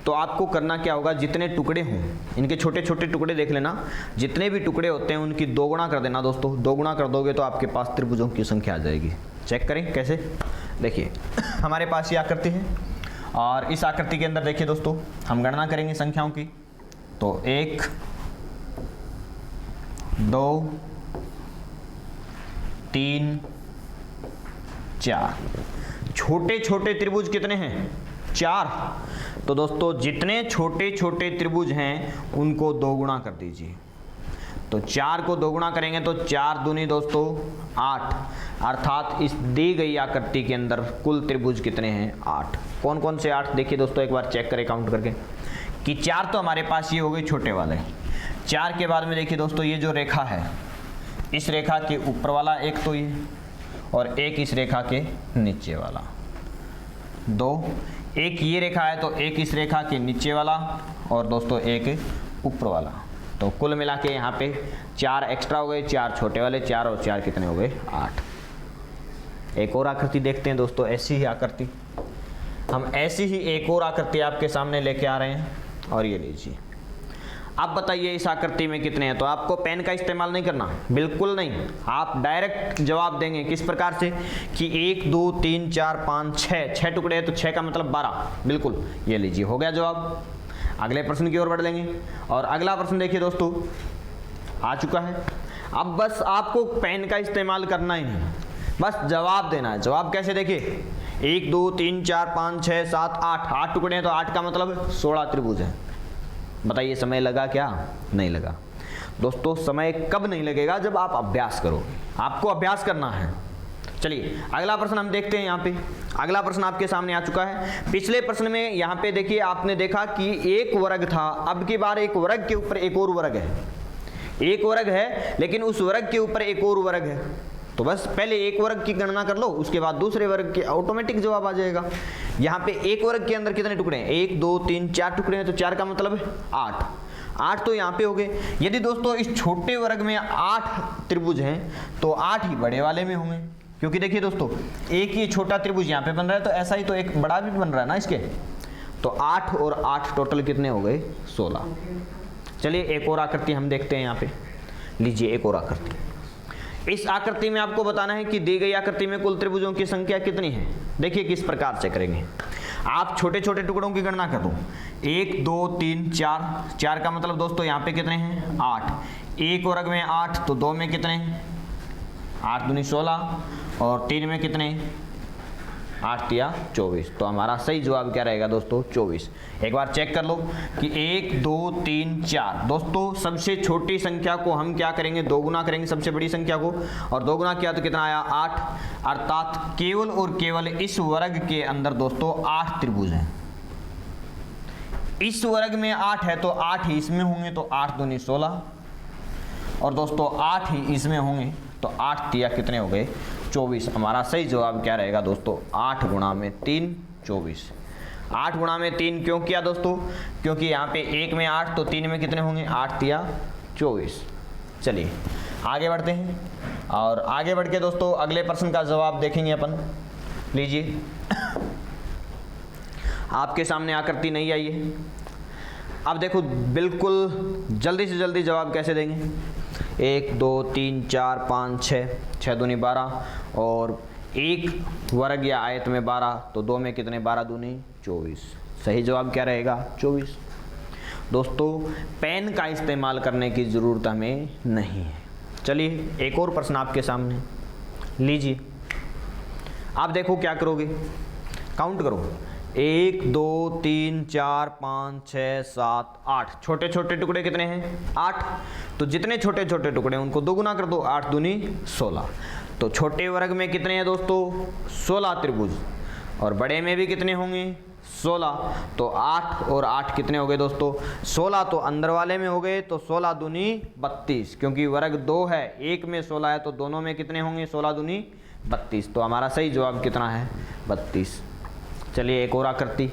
तो आपको करना क्या होगा, जितने टुकड़े हों इनके छोटे छोटे टुकड़े देख लेना, जितने भी टुकड़े होते हैं उनकी दोगुना कर देना दोस्तों। दोगुना कर दोगे तो आपके पास त्रिभुजों की संख्या आ जाएगी। चेक करें कैसे। देखिए हमारे पास ये आकृति है और इस आकृति के अंदर देखिए दोस्तों, हम गणना करेंगे संख्याओं की। तो 1 2 3 4, छोटे छोटे त्रिभुज कितने हैं, 4। तो दोस्तों जितने छोटे छोटे त्रिभुज हैं उनको दोगुना कर दीजिए। तो 4 को दोगुना करेंगे तो 4 दूनी दोस्तों 8, अर्थात इस दी गई आकृति के अंदर कुल त्रिभुज कितने हैं, 8। कौन कौन से 8 देखिए दोस्तों, एक बार चेक करें काउंट करके, कि 4 तो हमारे पास ये हो गए छोटे वाले। 4 के बाद में देखिए दोस्तों, ये जो रेखा है, इस रेखा के ऊपर वाला एक तो ये, और एक इस रेखा के नीचे वाला 2, एक ये रेखा है तो एक इस रेखा के नीचे वाला, और दोस्तों एक ऊपर वाला। तो कुल मिला के यहाँ पे 4 एक्स्ट्रा हो गए, 4 छोटे वाले, 4 और 4 कितने हो गए, 8। एक और आकृति देखते हैं दोस्तों, ऐसी ही आकृति, हम ऐसी ही एक और आकृति आपके सामने लेके आ रहे हैं, और ये लीजिए। अब बताइए इस आकृति में कितने हैं। तो आपको पेन का इस्तेमाल नहीं करना, बिल्कुल नहीं, आप डायरेक्ट जवाब देंगे। किस प्रकार से, कि 1 2 3 4 5 6 टुकड़े हैं तो 6 का मतलब 12, बिल्कुल, ये लीजिए हो गया जवाब। अगले प्रश्न की ओर बढ़ लेंगे, और अगला प्रश्न देखिए दोस्तों आ चुका है। अब बस आपको पेन का इस्तेमाल करना ही नहीं, बस जवाब देना है। जवाब कैसे, देखिए 1 2 3 4 5 6 7 8 टुकड़े हैं तो 8 का मतलब 16 त्रिभुज है। बताइए समय लगा क्या, नहीं लगा। दोस्तों समय कब नहीं लगेगा, जब आप अभ्यास करोगे, आपको अभ्यास करना है। चलिए अगला प्रश्न हम देखते हैं। यहाँ पे अगला प्रश्न आपके सामने आ चुका है। पिछले प्रश्न में यहाँ पे देखिए आपने देखा कि एक वर्ग था, अब की बार एक वर्ग के ऊपर एक और वर्ग है। एक वर्ग है लेकिन उस वर्ग के ऊपर एक और वर्ग है, तो बस पहले एक वर्ग की गणना कर लो, उसके बाद दूसरे वर्ग के ऑटोमेटिक जवाब आ जाएगा। यहाँ पे एक वर्ग के अंदर कितने टुकड़े हैं, 1 2 3 4 टुकड़े हैं, तो 4 का मतलब 8 तो यहाँ पे हो गए। यदि दोस्तों इस छोटे वर्ग में 8 त्रिभुज हैं तो 8 ही बड़े वाले में होंगे, क्योंकि देखिए दोस्तों एक ये छोटा त्रिभुज यहाँ पे बन रहा है, तो ऐसा ही तो एक बड़ा भी बन रहा है ना इसके। तो 8 और 8 टोटल कितने हो गए? 16। चलिए एक और आकृति हम देखते हैं यहाँ पे। लीजिए एक और आकृति। इस आकृति में आपको बताना है कि दी गई आकृति में कुल त्रिभुजों की संख्या कितनी है। देखिए किस प्रकार से करेंगे। आप छोटे छोटे टुकड़ों की गणना कर दो। 1 2 3 4, 4 का मतलब दोस्तों यहाँ पे कितने हैं? 8। 1 वर्ग में 8, तो 2 में कितने? 8 दूनी 16, और 3 में कितने? 8 तिया 24। तो हमारा सही जवाब क्या रहेगा दोस्तों? 24। एक बार चेक कर लो कि 1 2 3 4। दोस्तों सबसे छोटी संख्या को हम क्या करेंगे? 2 गुना करेंगे सबसे बड़ी संख्या को, और 2 गुना किया तो कितना आया? 8। अर्थात केवल और केवल इस वर्ग के अंदर दोस्तों 8 त्रिभुज हैं। इस वर्ग में 8 है तो 8 ही इसमें होंगे, तो 8 दूनी 16, और दोस्तों 8 ही इसमें होंगे, तो 8 तिया कितने हो गए? 24। हमारा सही जवाब क्या रहेगा दोस्तों? 8 गुणा में 3 24। 8 गुणा में 3 क्यों किया दोस्तों? क्योंकि यहाँ पे 1 में 8, तो 3 में कितने होंगे? 8 तिया 24। चलिए आगे बढ़ते हैं, और आगे बढ़ के दोस्तों अगले प्रश्न का जवाब देखेंगे अपन। लीजिए आपके सामने आकृति नहीं आई है। अब देखो बिल्कुल जल्दी से जल्दी जवाब कैसे देंगे। 1 2 3 4 5 6, 6 दूनी 12, और 1 वर्ग या आयत में 12, तो 2 में कितने? 12 दूनी 24। सही जवाब क्या रहेगा? 24। दोस्तों पेन का इस्तेमाल करने की ज़रूरत हमें नहीं है। चलिए एक और प्रश्न आपके सामने। लीजिए आप देखो क्या करोगे, काउंट करो। 1 2 3 4 5 6 7 8। छोटे छोटे टुकड़े कितने हैं? 8। तो जितने छोटे छोटे टुकड़े हैं उनको 2 गुना कर दो। 8 दूनी 16। तो छोटे वर्ग में कितने हैं दोस्तों? 16 त्रिभुज, और बड़े में भी कितने होंगे? 16। तो 8 और 8 कितने हो गए दोस्तों? 16 तो अंदर वाले में हो गए, तो 16 दूनी 32, क्योंकि वर्ग 2 है, एक में 16 है, तो दोनों में कितने होंगे? 16 दूनी 32। तो हमारा सही जवाब कितना है? 32। चलिए एक और आकृति,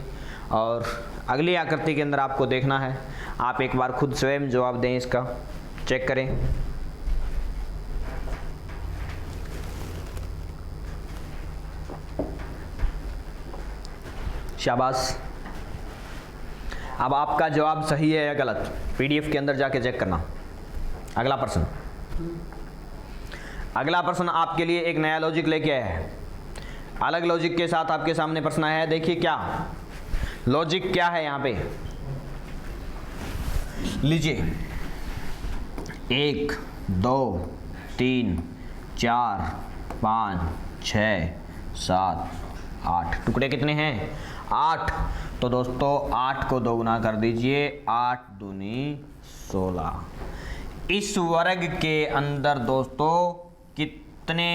और अगली आकृति के अंदर आपको देखना है। आप एक बार खुद स्वयं जवाब दें, इसका चेक करें। शाबाश। अब आपका जवाब सही है या गलत, पीडीएफ के अंदर जाके चेक करना। अगला प्रश्न, अगला प्रश्न आपके लिए एक नया लॉजिक लेके आया है। अलग लॉजिक के साथ आपके सामने प्रश्न आया है। देखिए क्या लॉजिक क्या है यहाँ पे। लीजिए 1 2 3 4 5 6 7 8। टुकड़े कितने हैं? 8। तो दोस्तों 8 को 2 गुना कर दीजिए। 8 दूनी 16। इस वर्ग के अंदर दोस्तों कितने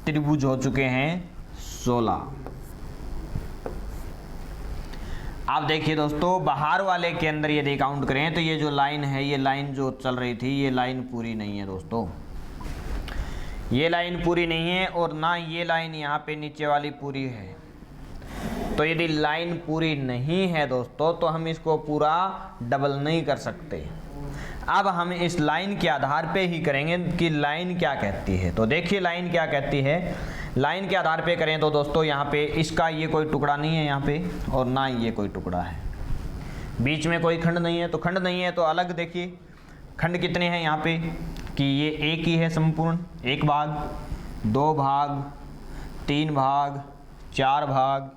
त्रिभुज हो चुके हैं? 16। आप देखिए दोस्तों बाहर वाले के अंदर यदि काउंट करें तो ये जो लाइन है, ये लाइन जो चल रही थी, ये लाइन पूरी नहीं है दोस्तों। ये लाइन पूरी नहीं है, और ना ये लाइन यहाँ पे नीचे वाली पूरी है। तो यदि लाइन पूरी नहीं है दोस्तों, तो हम इसको पूरा डबल नहीं कर सकते। अब हम इस लाइन के आधार पे ही करेंगे कि लाइन क्या कहती है। तो देखिए लाइन क्या कहती है। लाइन के आधार पे करें तो दोस्तों यहाँ पे इसका ये कोई टुकड़ा नहीं है यहाँ पे, और ना ये कोई टुकड़ा है। बीच में कोई खंड नहीं है, तो खंड नहीं है तो अलग देखिए खंड कितने हैं यहाँ पे, कि ये एक ही है संपूर्ण। 1 भाग, 2 भाग, 3 भाग, 4 भाग,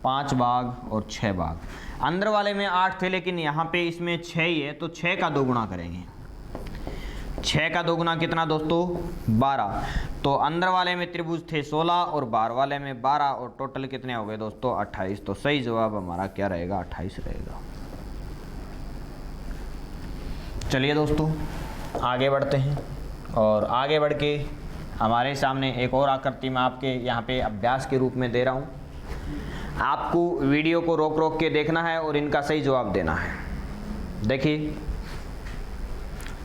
5 भाग और 6 भाग। अंदर वाले में 8 थे, लेकिन यहाँ पे इसमें 6 ही है, तो 6 का 2 गुना करेंगे। 6 का 2 गुना कितना दोस्तों? 12। तो अंदर वाले में त्रिभुज थे 16 और बाहर वाले में 12, और टोटल कितने हो गए दोस्तों? 28। तो सही जवाब हमारा क्या रहेगा? 28 रहेगा। चलिए दोस्तों आगे बढ़ते हैं, और आगे बढ़ के हमारे सामने एक और आकृति मैं आपके यहाँ पे अभ्यास के रूप में दे रहा हूँ। आपको वीडियो को रोक रोक के देखना है और इनका सही जवाब देना है। देखिए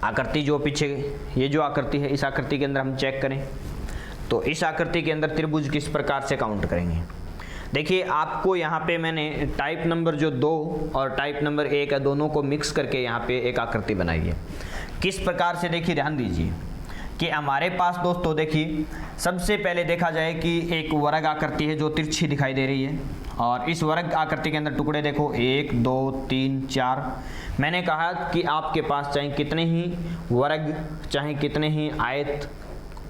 आकृति जो पीछे, ये जो आकृति है, इस आकृति के अंदर हम चेक करें तो इस आकृति के अंदर त्रिभुज किस प्रकार से काउंट करेंगे। देखिए आपको यहाँ पे मैंने टाइप नंबर जो 2 और टाइप नंबर 1 है, दोनों को मिक्स करके यहाँ पे एक आकृति बनाई है। किस प्रकार से देखिए ध्यान दीजिए। कि हमारे पास दोस्तों देखिए, सबसे पहले देखा जाए कि एक वर्ग आकृति है जो तिरछी दिखाई दे रही है, और इस वर्ग आकृति के अंदर टुकड़े देखो 1 2 3 4। मैंने कहा कि आपके पास चाहे कितने ही वर्ग, चाहे कितने ही आयत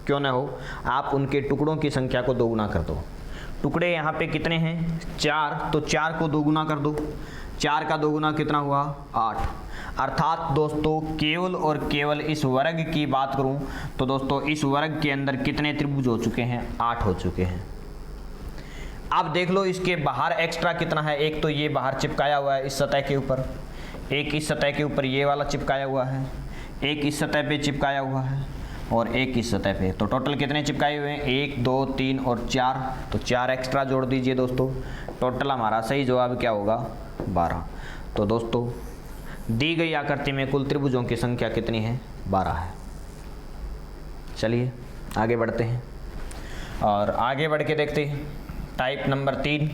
क्यों ना हो, आप उनके टुकड़ों की संख्या को दोगुना कर दो। टुकड़े यहाँ पे कितने हैं 4, तो 4 को दोगुना कर दो। 4 का दोगुना कितना हुआ 8। अर्थात दोस्तों केवल और केवल इस वर्ग की बात करूं तो दोस्तों इस वर्ग के अंदर कितने त्रिभुज हो चुके हैं 8 हो चुके हैं। अब देख लो इसके बाहर एक्स्ट्रा कितना है। एक तो ये बाहर चिपकाया हुआ है इस सतह के ऊपर, एक इस सतह के ऊपर ये वाला चिपकाया हुआ है, एक इस सतह पे चिपकाया हुआ है और एक इस सतह पे। तो टोटल कितने चिपकाए हुए हैं 1 2 3 और 4, तो 4 एक्स्ट्रा जोड़ दीजिए दोस्तों। टोटल हमारा सही जवाब क्या होगा 12। तो दोस्तों दी गई आकृति में कुल त्रिभुजों की संख्या कितनी है 12 है। चलिए आगे बढ़ते हैं और आगे बढ़ के देखते हैं टाइप नंबर 3।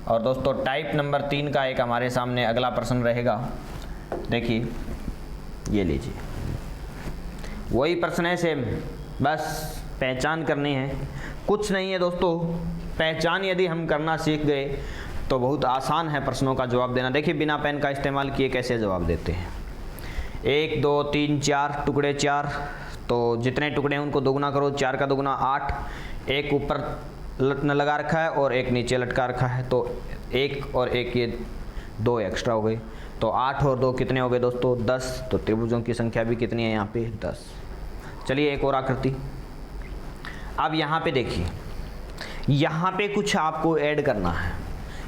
और दोस्तों टाइप नंबर 3 का एक हमारे सामने अगला प्रश्न रहेगा। देखिए ये लीजिए, वही प्रश्न है सेम, बस पहचान करनी है, कुछ नहीं है दोस्तों। पहचान यदि हम करना सीख गए तो बहुत आसान है प्रश्नों का जवाब देना। देखिए बिना पेन का इस्तेमाल किए कैसे जवाब देते हैं। 1 2 3 4 टुकड़े 4, तो जितने टुकड़े हैं उनको दोगुना करो। 4 का दोगुना 8। एक ऊपर लगा रखा है और एक नीचे लटका रखा है, तो 1 और 1 ये 2 एक्स्ट्रा हो गए। तो 8 और 2 कितने हो गए दोस्तों 10। तो त्रिभुजों की संख्या भी कितनी है यहाँ पे 10। चलिए एक और आकृति। अब यहाँ पे देखिए, यहाँ पे कुछ आपको ऐड करना है।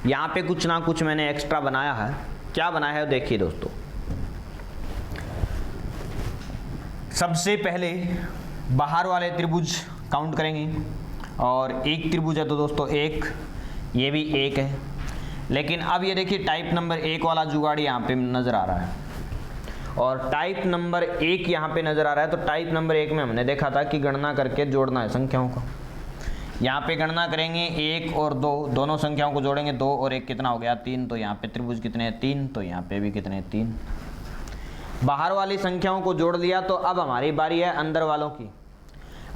यहाँ पे कुछ ना कुछ मैंने एक्स्ट्रा बनाया है। क्या बनाया है देखिए दोस्तों। सबसे पहले बाहर वाले त्रिभुज काउंट करेंगे, और एक त्रिभुज है तो दोस्तों 1, ये भी 1 है। लेकिन अब ये देखिए टाइप नंबर 1 वाला जुगाड़ यहाँ पे नज़र आ रहा है और टाइप नंबर 1 यहाँ पे नज़र आ रहा है। तो टाइप नंबर 1 में हमने देखा था कि गणना करके जोड़ना है संख्याओं को। यहाँ पे गणना करेंगे 1 और 2, दोनों संख्याओं को जोड़ेंगे। 2 और 1 कितना हो गया 3। तो यहाँ पे त्रिभुज कितने हैं 3, तो यहाँ पे भी कितने 3। बाहर वाली संख्याओं को जोड़ लिया। तो अब हमारी बारी है अंदर वालों की।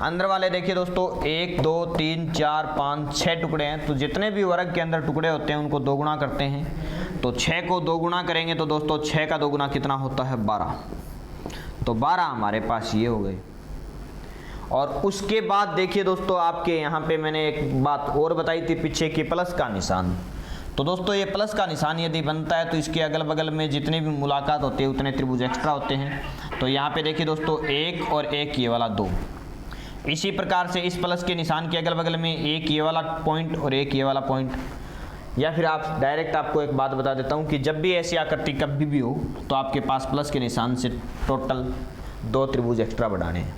अंदर वाले देखिए दोस्तों 1 2 3 4 5 6 टुकड़े हैं। तो जितने भी वर्ग के अंदर टुकड़े होते हैं उनको दोगुना करते हैं। तो 6 को दोगुना करेंगे तो दोस्तों 6 का दोगुना कितना होता है 12। तो 12 हमारे पास ये हो गए। और उसके बाद देखिए दोस्तों, आपके यहाँ पे मैंने एक बात और बताई थी पीछे की, प्लस का निशान। तो दोस्तों ये प्लस का निशान यदि बनता है तो इसके अगल बगल में जितने भी मुलाकात होते हैं उतने त्रिभुज एक्स्ट्रा होते हैं। तो यहाँ पे देखिए दोस्तों 1 और 1 ये वाला 2। इसी प्रकार से इस प्लस के निशान के अगल बगल में 1 ये वाला पॉइंट और 1 ये वाला पॉइंट। या फिर आप डायरेक्ट आपको एक बात बता देता हूँ कि जब भी ऐसी आकृति कभी भी हो तो आपके पास प्लस के निशान से टोटल 2 त्रिभुज एक्स्ट्रा बढ़ाने हैं।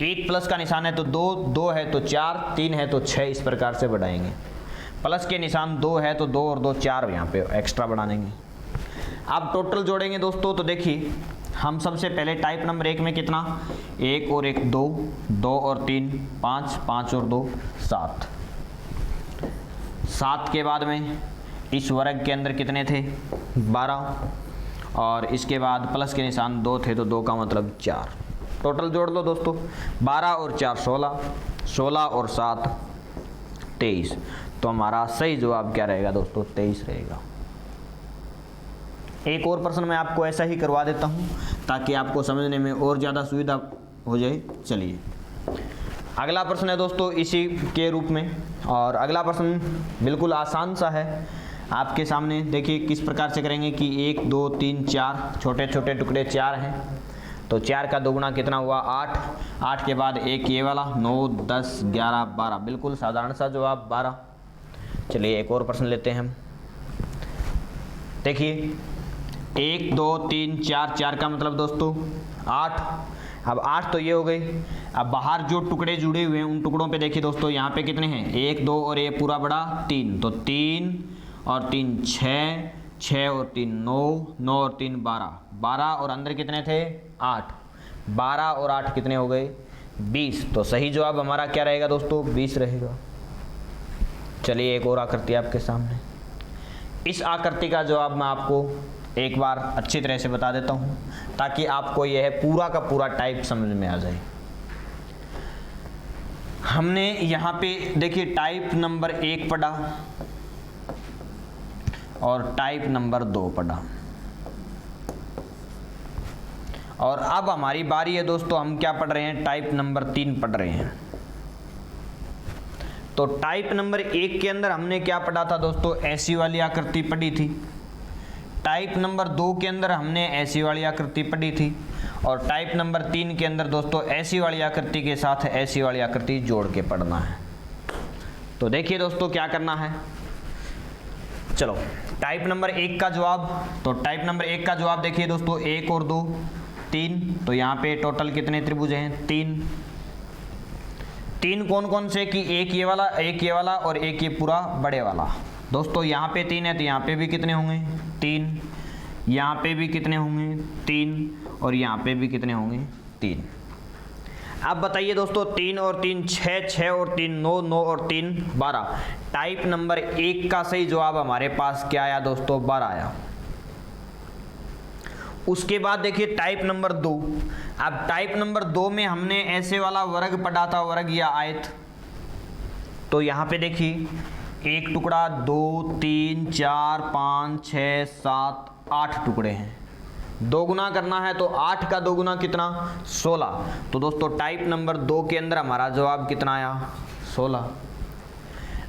1 प्लस का निशान है तो 2, 2 है तो 4, 3 है तो 6, इस प्रकार से बढ़ाएंगे। प्लस के निशान 2 है तो 2 और 2 4 यहाँ पे एक्स्ट्रा बढ़ाएंगे। अब टोटल जोड़ेंगे दोस्तों। तो देखिए हम सबसे पहले टाइप नंबर 1 में कितना 1 और 1 2, 2 और 3 5, 5 और 2 7। 7 के बाद में इस वर्ग के अंदर कितने थे 12, और इसके बाद प्लस के निशान 2 थे तो 2 का मतलब 4। टोटल जोड़ लो दोस्तों, 12 और 4 16, 16 और 7 23। तो हमारा सही जवाब क्या रहेगा दोस्तों 23 रहेगा। एक और प्रश्न मैं आपको ऐसा ही करवा देता हूं ताकि आपको समझने में और ज़्यादा सुविधा हो जाए। चलिए अगला प्रश्न है दोस्तों इसी के रूप में, और अगला प्रश्न बिल्कुल आसान सा है आपके सामने। देखिए किस प्रकार से करेंगे कि 1 2 3 4 छोटे छोटे टुकड़े 4 हैं। तो 4 का दोगुना कितना हुआ 8। 8 के बाद 1 ये वाला 9 10 11 12, बिल्कुल साधारण सा जवाब 12। चलिए एक और प्रश्न लेते हैं हम। देखिए 1 2 3 4, 4 का मतलब दोस्तों 8। अब 8 तो ये हो गई। अब बाहर जो टुकड़े जुड़े हुए हैं उन टुकड़ों पे देखिए दोस्तों, यहाँ पे कितने हैं 1 2 और ये पूरा बड़ा 3। तो 3 और 3 6, 6 और 3 9, 9 और 3 12, 12 और अंदर कितने थे 8। 12 और 8 कितने हो गए 20। तो सही जवाब हमारा क्या रहेगा दोस्तों 20 रहेगा। चलिए एक और आकृति आपके सामने। इस आकृति का जवाब मैं आपको एक बार अच्छी तरह से बता देता हूँ ताकि आपको यह पूरा का पूरा टाइप समझ में आ जाए। हमने यहाँ पे देखिए टाइप नंबर 1 पढ़ा और टाइप नंबर 2 पढ़ा, और अब हमारी बारी है दोस्तों, हम क्या पढ़ रहे हैं, टाइप नंबर 3 पढ़ रहे हैं। तो टाइप नंबर 1 के अंदर हमने क्या पढ़ा था दोस्तों, ऐसी वाली आकृति पढ़ी थी। टाइप नंबर 2 के अंदर हमने ऐसी वाली आकृति पढ़ी थी, और टाइप नंबर 3 के अंदर दोस्तों ऐसी वाली आकृति के साथ ऐसी वाली आकृति जोड़ के पढ़ना है। तो देखिए दोस्तों क्या करना है, चलो टाइप नंबर 1 का जवाब, तो टाइप नंबर 1 का जवाब देखिए दोस्तों, 1 और 2 3, तो यहाँ पे टोटल कितने त्रिभुज हैं, 3 कौन कौन से, कि एक ये वाला और एक ये पूरा बड़े वाला। दोस्तों यहाँ पे 3 है तो यहाँ पे भी कितने होंगे, 3, यहाँ पे भी कितने होंगे, 3, और यहाँ पे भी कितने होंगे, 3। अब बताइए दोस्तों, 3 और 3 6, 6 और 3 9, 9 और 3 12। टाइप नंबर 1 का सही जवाब हमारे पास क्या आया दोस्तों, 12 आया। उसके बाद देखिए टाइप नंबर 2। अब टाइप नंबर 2 में हमने ऐसे वाला वर्ग पढ़ा था, वर्ग या आयत। तो यहाँ पे देखिए एक टुकड़ा, 2 3 4 5 6 7 8 टुकड़े हैं। 2 गुना करना है तो 8 का 2 गुना कितना, 16। तो दोस्तों टाइप नंबर 2 के अंदर हमारा जवाब कितना आया, 16।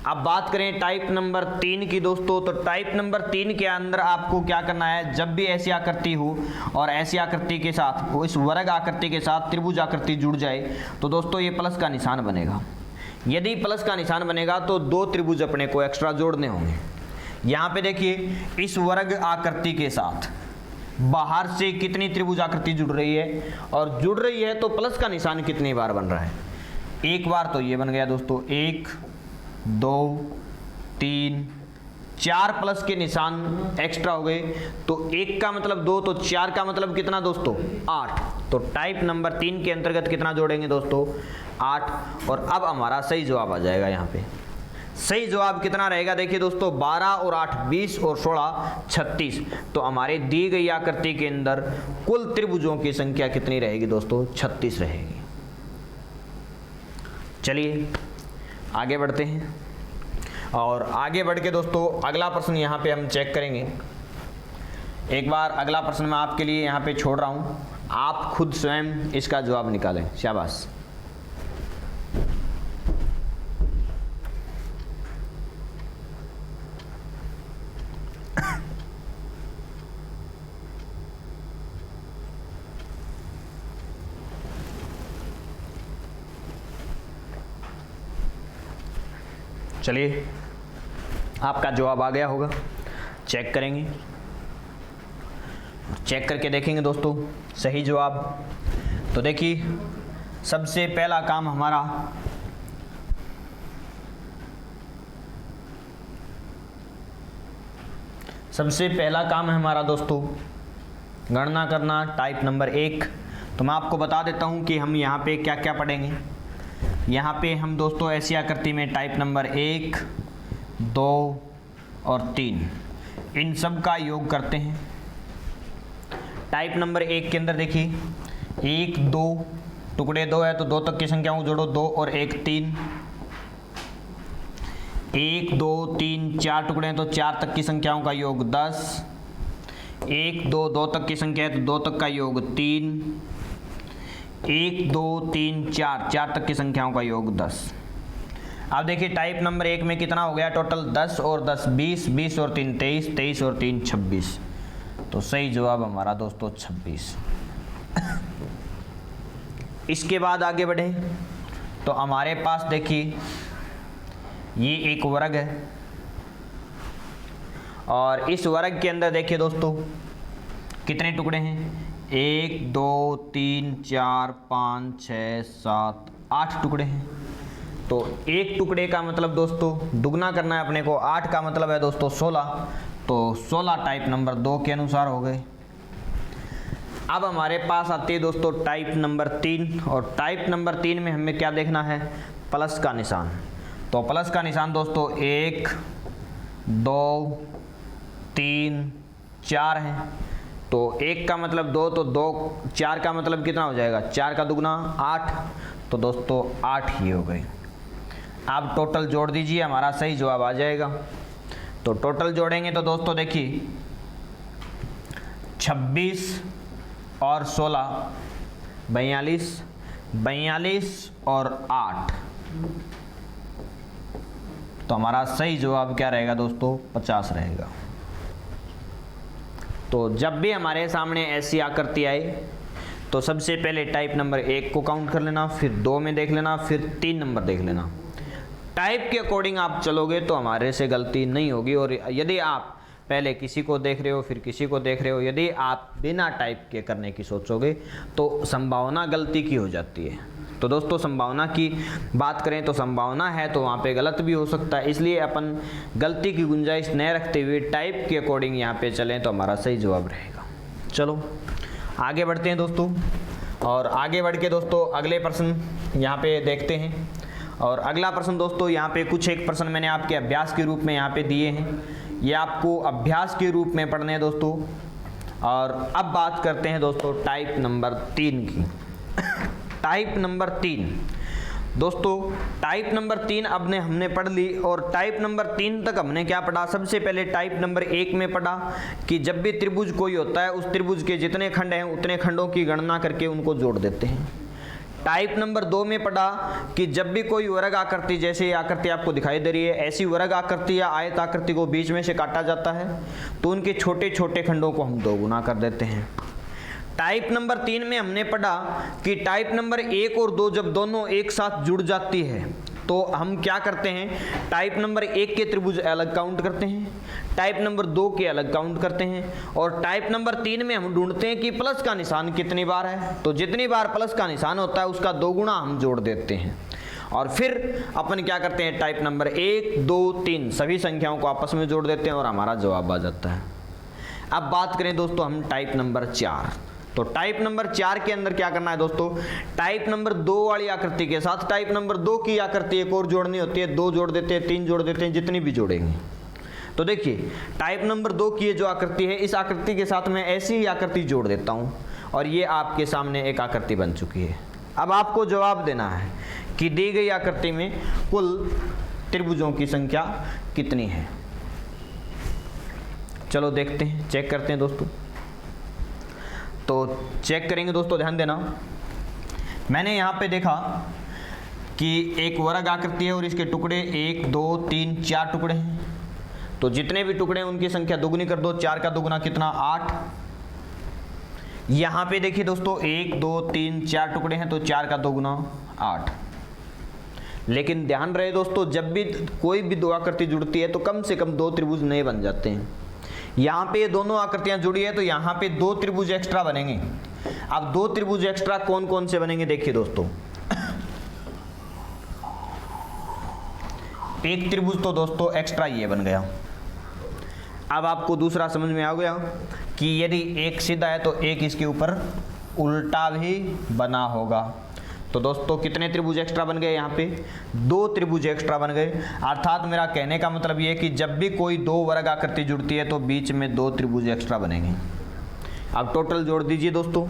अब बात करें टाइप नंबर 3 की दोस्तों, तो टाइप नंबर 3 के अंदर आपको क्या करना है, जब भी ऐसी आकृति हो और ऐसी आकृति के साथ वो इस वर्ग आकृति के साथ त्रिभुज आकृति जुड़ जाए तो दोस्तों ये प्लस का निशान बनेगा। यदि प्लस का निशान बनेगा तो 2 त्रिभुज अपने को एक्स्ट्रा जोड़ने होंगे। यहाँ पे देखिए इस वर्ग आकृति के साथ बाहर से कितनी त्रिभुज आकृति जुड़ रही है, और जुड़ रही है तो प्लस का निशान कितनी बार बन रहा है, एक बार तो ये बन गया दोस्तों, 1 2 3 4 प्लस के निशान एक्स्ट्रा हो गए। तो 1 का मतलब 2, तो 4 का मतलब कितना दोस्तों, 8। तो टाइप नंबर 3 के अंतर्गत कितना जोड़ेंगे दोस्तों, 8। और अब हमारा सही जवाब आ जाएगा। यहाँ पे सही जवाब कितना रहेगा, देखिए दोस्तों 12 और 8 20 और 16 36। तो हमारे दी गई आकृति के अंदर कुल त्रिभुजों की संख्या कितनी रहेगी दोस्तों, 36 रहेगी। चलिए आगे बढ़ते हैं, और आगे बढ़ के दोस्तों अगला प्रश्न यहाँ पे हम चेक करेंगे। एक बार अगला प्रश्न मैं आपके लिए यहाँ पे छोड़ रहा हूँ, आप खुद स्वयं इसका जवाब निकालें। शाबाश। चलिए आपका जवाब आ गया होगा, चेक करेंगे, चेक करके देखेंगे दोस्तों सही जवाब। तो देखिए सबसे पहला काम हमारा है हमारा दोस्तों गणना करना, टाइप नंबर 1। तो मैं आपको बता देता हूं कि हम यहाँ पे क्या क्या पढ़ेंगे। यहाँ पे हम दोस्तों ऐसी आकृति में टाइप नंबर 1 2 और 3 इन सब का योग करते हैं। टाइप नंबर 1 के अंदर देखिए 1 2 टुकड़े 2 है तो 2 तक की संख्याओं जोड़ो, 2 और 1 3। 1 2 3 4 टुकड़े हैं तो 4 तक की संख्याओं का योग 10। 1 2 2 तक की संख्या है तो 2 तक का योग 3। 1 2 3 4 4 तक की संख्याओं का योग 10। अब देखिए टाइप नंबर 1 में कितना हो गया टोटल, 10 और 10 20, 20 और 3 23, 23 और 3 26। तो सही जवाब हमारा दोस्तों 26। इसके बाद आगे बढ़े तो हमारे पास देखिए ये एक वर्ग है, और इस वर्ग के अंदर देखिए दोस्तों कितने टुकड़े हैं, 1 2 3 4 5 6 7 8 टुकड़े हैं। तो एक टुकड़े का मतलब दोस्तों दुगना करना है अपने को, 8 का मतलब है दोस्तों 16। तो 16 टाइप नंबर 2 के अनुसार हो गए। अब हमारे पास आती है दोस्तों टाइप नंबर 3, और टाइप नंबर 3 में हमें क्या देखना है, प्लस का निशान। तो प्लस का निशान दोस्तों 1 2 3 4 है। तो 1 का मतलब 2, तो 2 4 का मतलब कितना हो जाएगा, 4 का दुगना 8। तो दोस्तों 8 ही हो गए। आप टोटल जोड़ दीजिए, हमारा सही जवाब आ जाएगा। तो टोटल जोड़ेंगे तो दोस्तों देखिए 26 और 16 42, 42 और 8, तो हमारा सही जवाब क्या रहेगा दोस्तों? 50 रहेगा। तो जब भी हमारे सामने ऐसी आकृति आए तो सबसे पहले टाइप नंबर 1 को काउंट कर लेना, फिर 2 में देख लेना, फिर 3 नंबर देख लेना। टाइप के अकॉर्डिंग आप चलोगे तो हमारे से गलती नहीं होगी। और यदि आप पहले किसी को देख रहे हो फिर किसी को देख रहे हो, यदि आप बिना टाइप के करने की सोचोगे तो संभावना गलती की हो जाती है। तो दोस्तों संभावना की बात करें तो संभावना है तो वहाँ पे गलत भी हो सकता है, इसलिए अपन गलती की गुंजाइश न रखते हुए टाइप के अकॉर्डिंग यहाँ पे चलें तो हमारा सही जवाब रहेगा। चलो आगे बढ़ते हैं दोस्तों, और आगे बढ़ के दोस्तों अगले प्रश्न यहाँ पे देखते हैं। और अगला प्रश्न दोस्तों यहाँ पे कुछ एक प्रश्न मैंने आपके अभ्यास के रूप में यहाँ पे दिए हैं, ये आपको अभ्यास के रूप में पढ़ने हैं दोस्तों। और अब बात करते हैं दोस्तों टाइप नंबर 3 की। टाइप नंबर 3 दोस्तों, टाइप नंबर 3 अब हमने पढ़ ली। और टाइप नंबर 3 तक हमने क्या पढ़ा? सबसे पहले टाइप नंबर 1 में पढ़ा कि जब भी त्रिभुज कोई होता है उस त्रिभुज के जितने खंड हैं उतने खंडों की गणना करके उनको जोड़ देते हैं। टाइप नंबर 2 में पढ़ा कि जब भी कोई वर्ग आकृति, जैसे ये आकृति आपको दिखाई दे रही है, ऐसी वर्ग आकृति या आयत आकृति को बीच में से काटा जाता है तो उनके छोटे छोटे खंडों को हम 2 गुना कर देते हैं। टाइप नंबर 3 में हमने पढ़ा कि टाइप नंबर 1 और 2 जब दोनों एक साथ जुड़ जाती है तो हम क्या करते हैं? टाइप नंबर 1 के त्रिभुज अलग काउंट करते हैं, टाइप नंबर 2 के अलग काउंट करते हैं, और टाइप नंबर 3 में हम ढूंढते हैं कि प्लस का निशान कितनी बार है। तो जितनी बार प्लस का निशान होता है उसका 2 गुना हम जोड़ देते हैं। और फिर अपन क्या करते हैं? टाइप नंबर 1, 2, 3 सभी संख्याओं को आपस में जोड़ देते हैं और हमारा जवाब आ जाता है। अब बात करें दोस्तों हम टाइप नंबर 4। तो टाइप नंबर 4 के अंदर क्या करना है दोस्तों? टाइप नंबर 2 वाली आकृति के साथ टाइप नंबर 2 की आकृति एक और जोड़नी होती है। 2 जोड़ देते हैं, 3 जोड़ देते हैं, जितनी भी जोड़ेंगे। तो देखिए टाइप नंबर 2 की ये जो आकृति है, इस आकृति के साथ मैं ऐसी ही आकृति जोड़ देता हूँ और ये आपके सामने एक आकृति बन चुकी है। अब आपको जवाब देना है कि दी गई आकृति में कुल त्रिभुजों की संख्या कितनी है। चलो देखते हैं, चेक करते हैं दोस्तों। तो चेक करेंगे दोस्तों, ध्यान देना। मैंने यहाँ पे देखा कि एक वर्ग आकृति है और इसके टुकड़े 1, 2, 3, 4 टुकड़े हैं। तो जितने भी टुकड़े हैं उनकी संख्या दुगुनी कर दो। 4 का दुगुना कितना? 8। यहाँ पे देखिए दोस्तों 1, 2, 3, 4 टुकड़े हैं तो 4 का दुगुना 8। लेकिन ध्यान रहे दोस्तों, जब भी कोई भी 2 आकृति जुड़ती है तो कम से कम 2 त्रिभुज नए बन जाते हैं। यहाँ पे ये दोनों आकृतियां जुड़ी है तो यहाँ पे 2 त्रिभुज एक्स्ट्रा बनेंगे। अब 2 त्रिभुज एक्स्ट्रा कौन कौन से बनेंगे देखिए दोस्तों। एक त्रिभुज तो दोस्तों एक्स्ट्रा ये बन गया। अब आपको दूसरा समझ में आ गया कि यदि एक सीधा है तो एक इसके ऊपर उल्टा भी बना होगा। तो दोस्तों कितने त्रिभुज एक्स्ट्रा बन गए? यहाँ पे 2 त्रिभुज एक्स्ट्रा बन गए। अर्थात मेरा कहने का मतलब ये है कि जब भी कोई 2 वर्ग आकृति जुड़ती है तो बीच में 2 त्रिभुज एक्स्ट्रा बनेंगे। अब टोटल जोड़ दीजिए दोस्तों।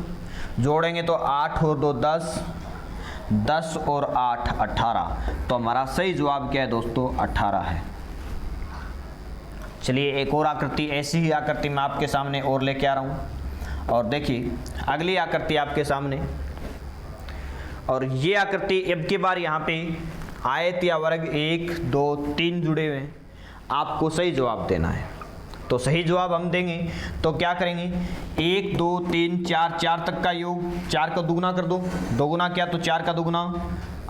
जोड़ेंगे तो 8 और 2 10, 10 और 8 18। तो हमारा सही जवाब क्या है दोस्तों? 18 है। चलिए एक और आकृति, ऐसी ही आकृति मैं आपके सामने और लेके आ रहा हूँ। और देखिए अगली आकृति आपके सामने, और ये आकृति अब की बार यहाँ पे आयत या वर्ग 1, 2, 3 जुड़े हुए हैं। आपको सही जवाब देना है। तो सही जवाब हम देंगे तो क्या करेंगे? 1, 2, 3, 4, 4 तक का योग, 4 का दुगुना कर दो। दोगुना क्या? तो 4 का दुगुना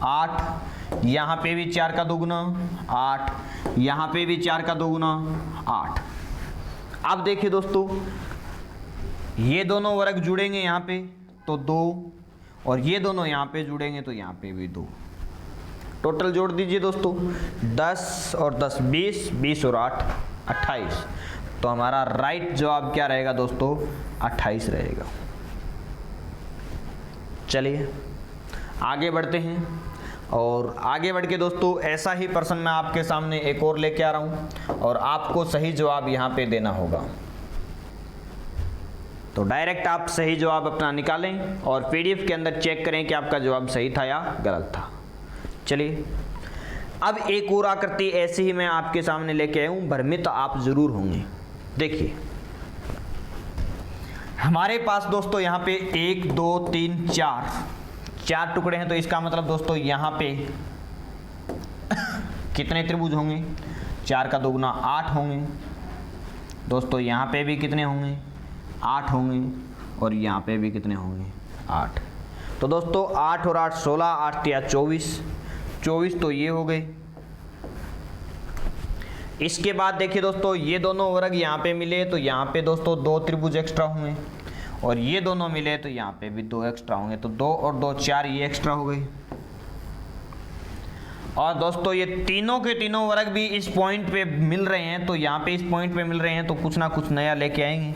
8। यहाँ पे भी 4 का दुगुना 8, यहाँ पे भी 4 का दुगुना 8। अब देखिए दोस्तों ये दोनों वर्ग जुड़ेंगे यहाँ पे तो 2, और ये दोनों यहाँ पे जुड़ेंगे तो यहाँ पे भी 2। टोटल जोड़ दीजिए दोस्तों। 10 और 10 20, 20 और 8 28। तो हमारा राइट जवाब क्या रहेगा दोस्तों? 28 रहेगा। चलिए आगे बढ़ते हैं। और आगे बढ़ के दोस्तों ऐसा ही प्रश्न मैं आपके सामने एक और लेके आ रहा हूँ और आपको सही जवाब यहाँ पे देना होगा। तो डायरेक्ट आप सही जवाब अपना निकालें और पीडीएफ के अंदर चेक करें कि आपका जवाब सही था या गलत था। चलिए अब एक और आकृति ऐसी ही मैं आपके सामने लेके आया हूं, भ्रमित आप जरूर होंगे। देखिए हमारे पास दोस्तों यहाँ पे 1 2 3 4 टुकड़े हैं, तो इसका मतलब दोस्तों यहाँ पे कितने त्रिभुज होंगे? 4 का 2 गुना 8 होंगे दोस्तों। यहाँ पे भी कितने होंगे? 8 होंगे, और यहाँ पे भी कितने होंगे? 8। तो दोस्तों 8 और 8 16, 8 या 24 तो ये हो गए। इसके बाद देखिए दोस्तों ये दोनों वर्ग यहाँ पे मिले तो यहाँ पे दोस्तों 2 त्रिभुज एक्स्ट्रा होंगे, और ये दोनों मिले तो यहाँ पे भी 2 एक्स्ट्रा होंगे। तो 2 और 2 4, ये एक्स्ट्रा हो गई। और दोस्तों ये तीनों के तीनों वर्ग भी इस पॉइंट पे मिल रहे हैं, तो यहाँ पे इस पॉइंट पे मिल रहे हैं, तो कुछ ना कुछ नया लेके आएंगे,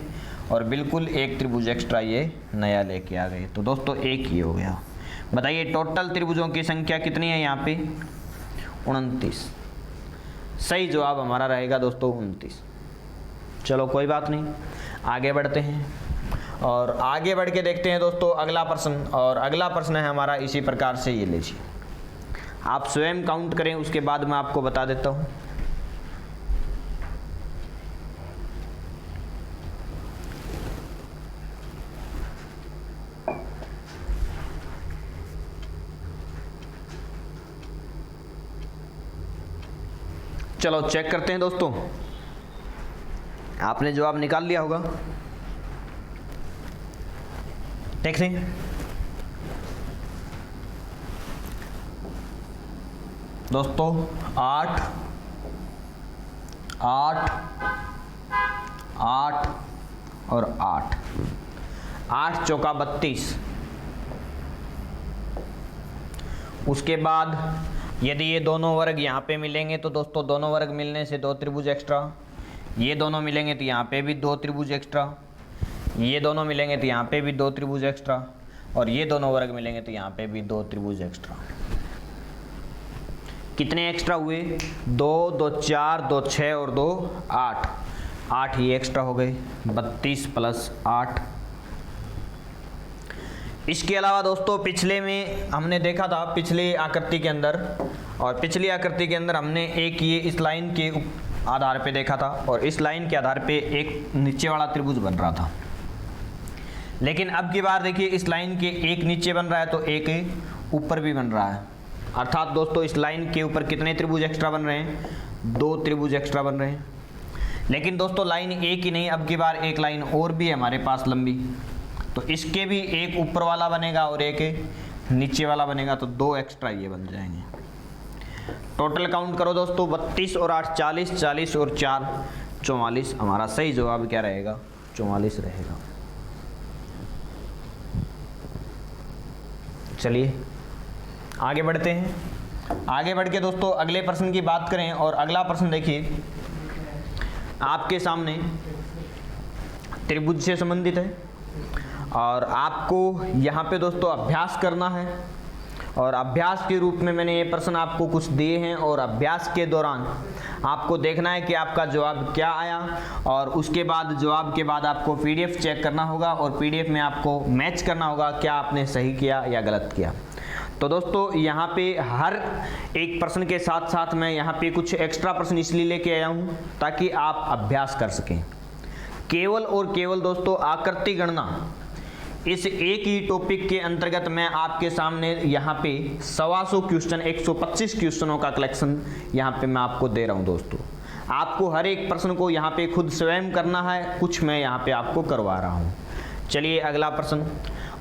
और बिल्कुल एक त्रिभुज एक्स्ट्रा ये नया लेके आ गए। तो दोस्तों एक ही हो गया। बताइए टोटल त्रिभुजों की संख्या कितनी है यहाँ पे? 29। सही जवाब हमारा रहेगा दोस्तों 29। चलो कोई बात नहीं, आगे बढ़ते हैं और आगे बढ़ के देखते हैं दोस्तों अगला प्रश्न। और अगला प्रश्न है हमारा इसी प्रकार से, ये लीजिए आप स्वयं काउंट करें, उसके बाद मैं आपको बता देता हूँ। चलो चेक करते हैं दोस्तों, आपने जवाब निकाल लिया होगा। देख लें दोस्तों 8 8 8 और 8, 8 चौका 32। उसके बाद यदि ये दोनों वर्ग यहाँ पे मिलेंगे तो दोस्तों दोनों वर्ग मिलने से 2 त्रिभुज एक्स्ट्रा, ये दोनों मिलेंगे तो यहाँ पे भी 2 त्रिभुज एक्स्ट्रा, ये दोनों मिलेंगे तो यहाँ पे भी 2 त्रिभुज एक्स्ट्रा, और ये दोनों वर्ग मिलेंगे तो यहाँ पे भी 2 त्रिभुज एक्स्ट्रा। कितने एक्स्ट्रा हुए? 2 2 4 2 6 और 2 8, 8 ही एक्स्ट्रा हो गए। 32 प्लस 8। इसके अलावा दोस्तों पिछले में हमने देखा था, पिछली आकृति के अंदर, और पिछली आकृति के अंदर हमने एक ये इस लाइन के आधार पे देखा था, और इस लाइन के आधार पे एक नीचे वाला त्रिभुज बन रहा था। लेकिन अब की बार देखिए इस लाइन के एक नीचे बन रहा है तो एक ऊपर भी बन रहा है, अर्थात दोस्तों इस लाइन के ऊपर कितने त्रिभुज एक्स्ट्रा बन रहे हैं? 2 त्रिभुज एक्स्ट्रा बन रहे हैं। लेकिन दोस्तों लाइन एक ही नहीं, अब की बार एक लाइन और भी है हमारे पास लंबी, तो इसके भी एक ऊपर वाला बनेगा और एक नीचे वाला बनेगा, तो 2 एक्स्ट्रा ये बन जाएंगे। टोटल काउंट करो दोस्तों, 32 और 8 40, 40 और 4 44। हमारा सही जवाब क्या रहेगा? 44 रहेगा। चलिए आगे बढ़ते हैं। आगे बढ़ के दोस्तों अगले प्रश्न की बात करें, और अगला प्रश्न देखिए आपके सामने त्रिभुज से संबंधित है, और आपको यहाँ पे दोस्तों अभ्यास करना है, और अभ्यास के रूप में मैंने ये प्रश्न आपको कुछ दिए हैं, और अभ्यास के दौरान आपको देखना है कि आपका जवाब क्या आया, और उसके बाद जवाब के बाद आपको पीडीएफ चेक करना होगा, और पीडीएफ में आपको मैच करना होगा क्या आपने सही किया या गलत किया। तो दोस्तों यहाँ पे हर एक प्रश्न के साथ साथ मैं यहाँ पे कुछ एक्स्ट्रा प्रश्न इसलिए लेके आया हूँ ताकि आप अभ्यास कर सकें। केवल और केवल दोस्तों आकृति गणना, इस एक ही टॉपिक के अंतर्गत मैं आपके सामने यहाँ पे 125 क्वेश्चन, 125 क्वेश्चनों का कलेक्शन यहाँ पे मैं आपको दे रहा हूँ दोस्तों। आपको हर एक प्रश्न को यहाँ पे खुद स्वयं करना है, कुछ मैं यहाँ पे आपको करवा रहा हूँ। चलिए अगला प्रश्न,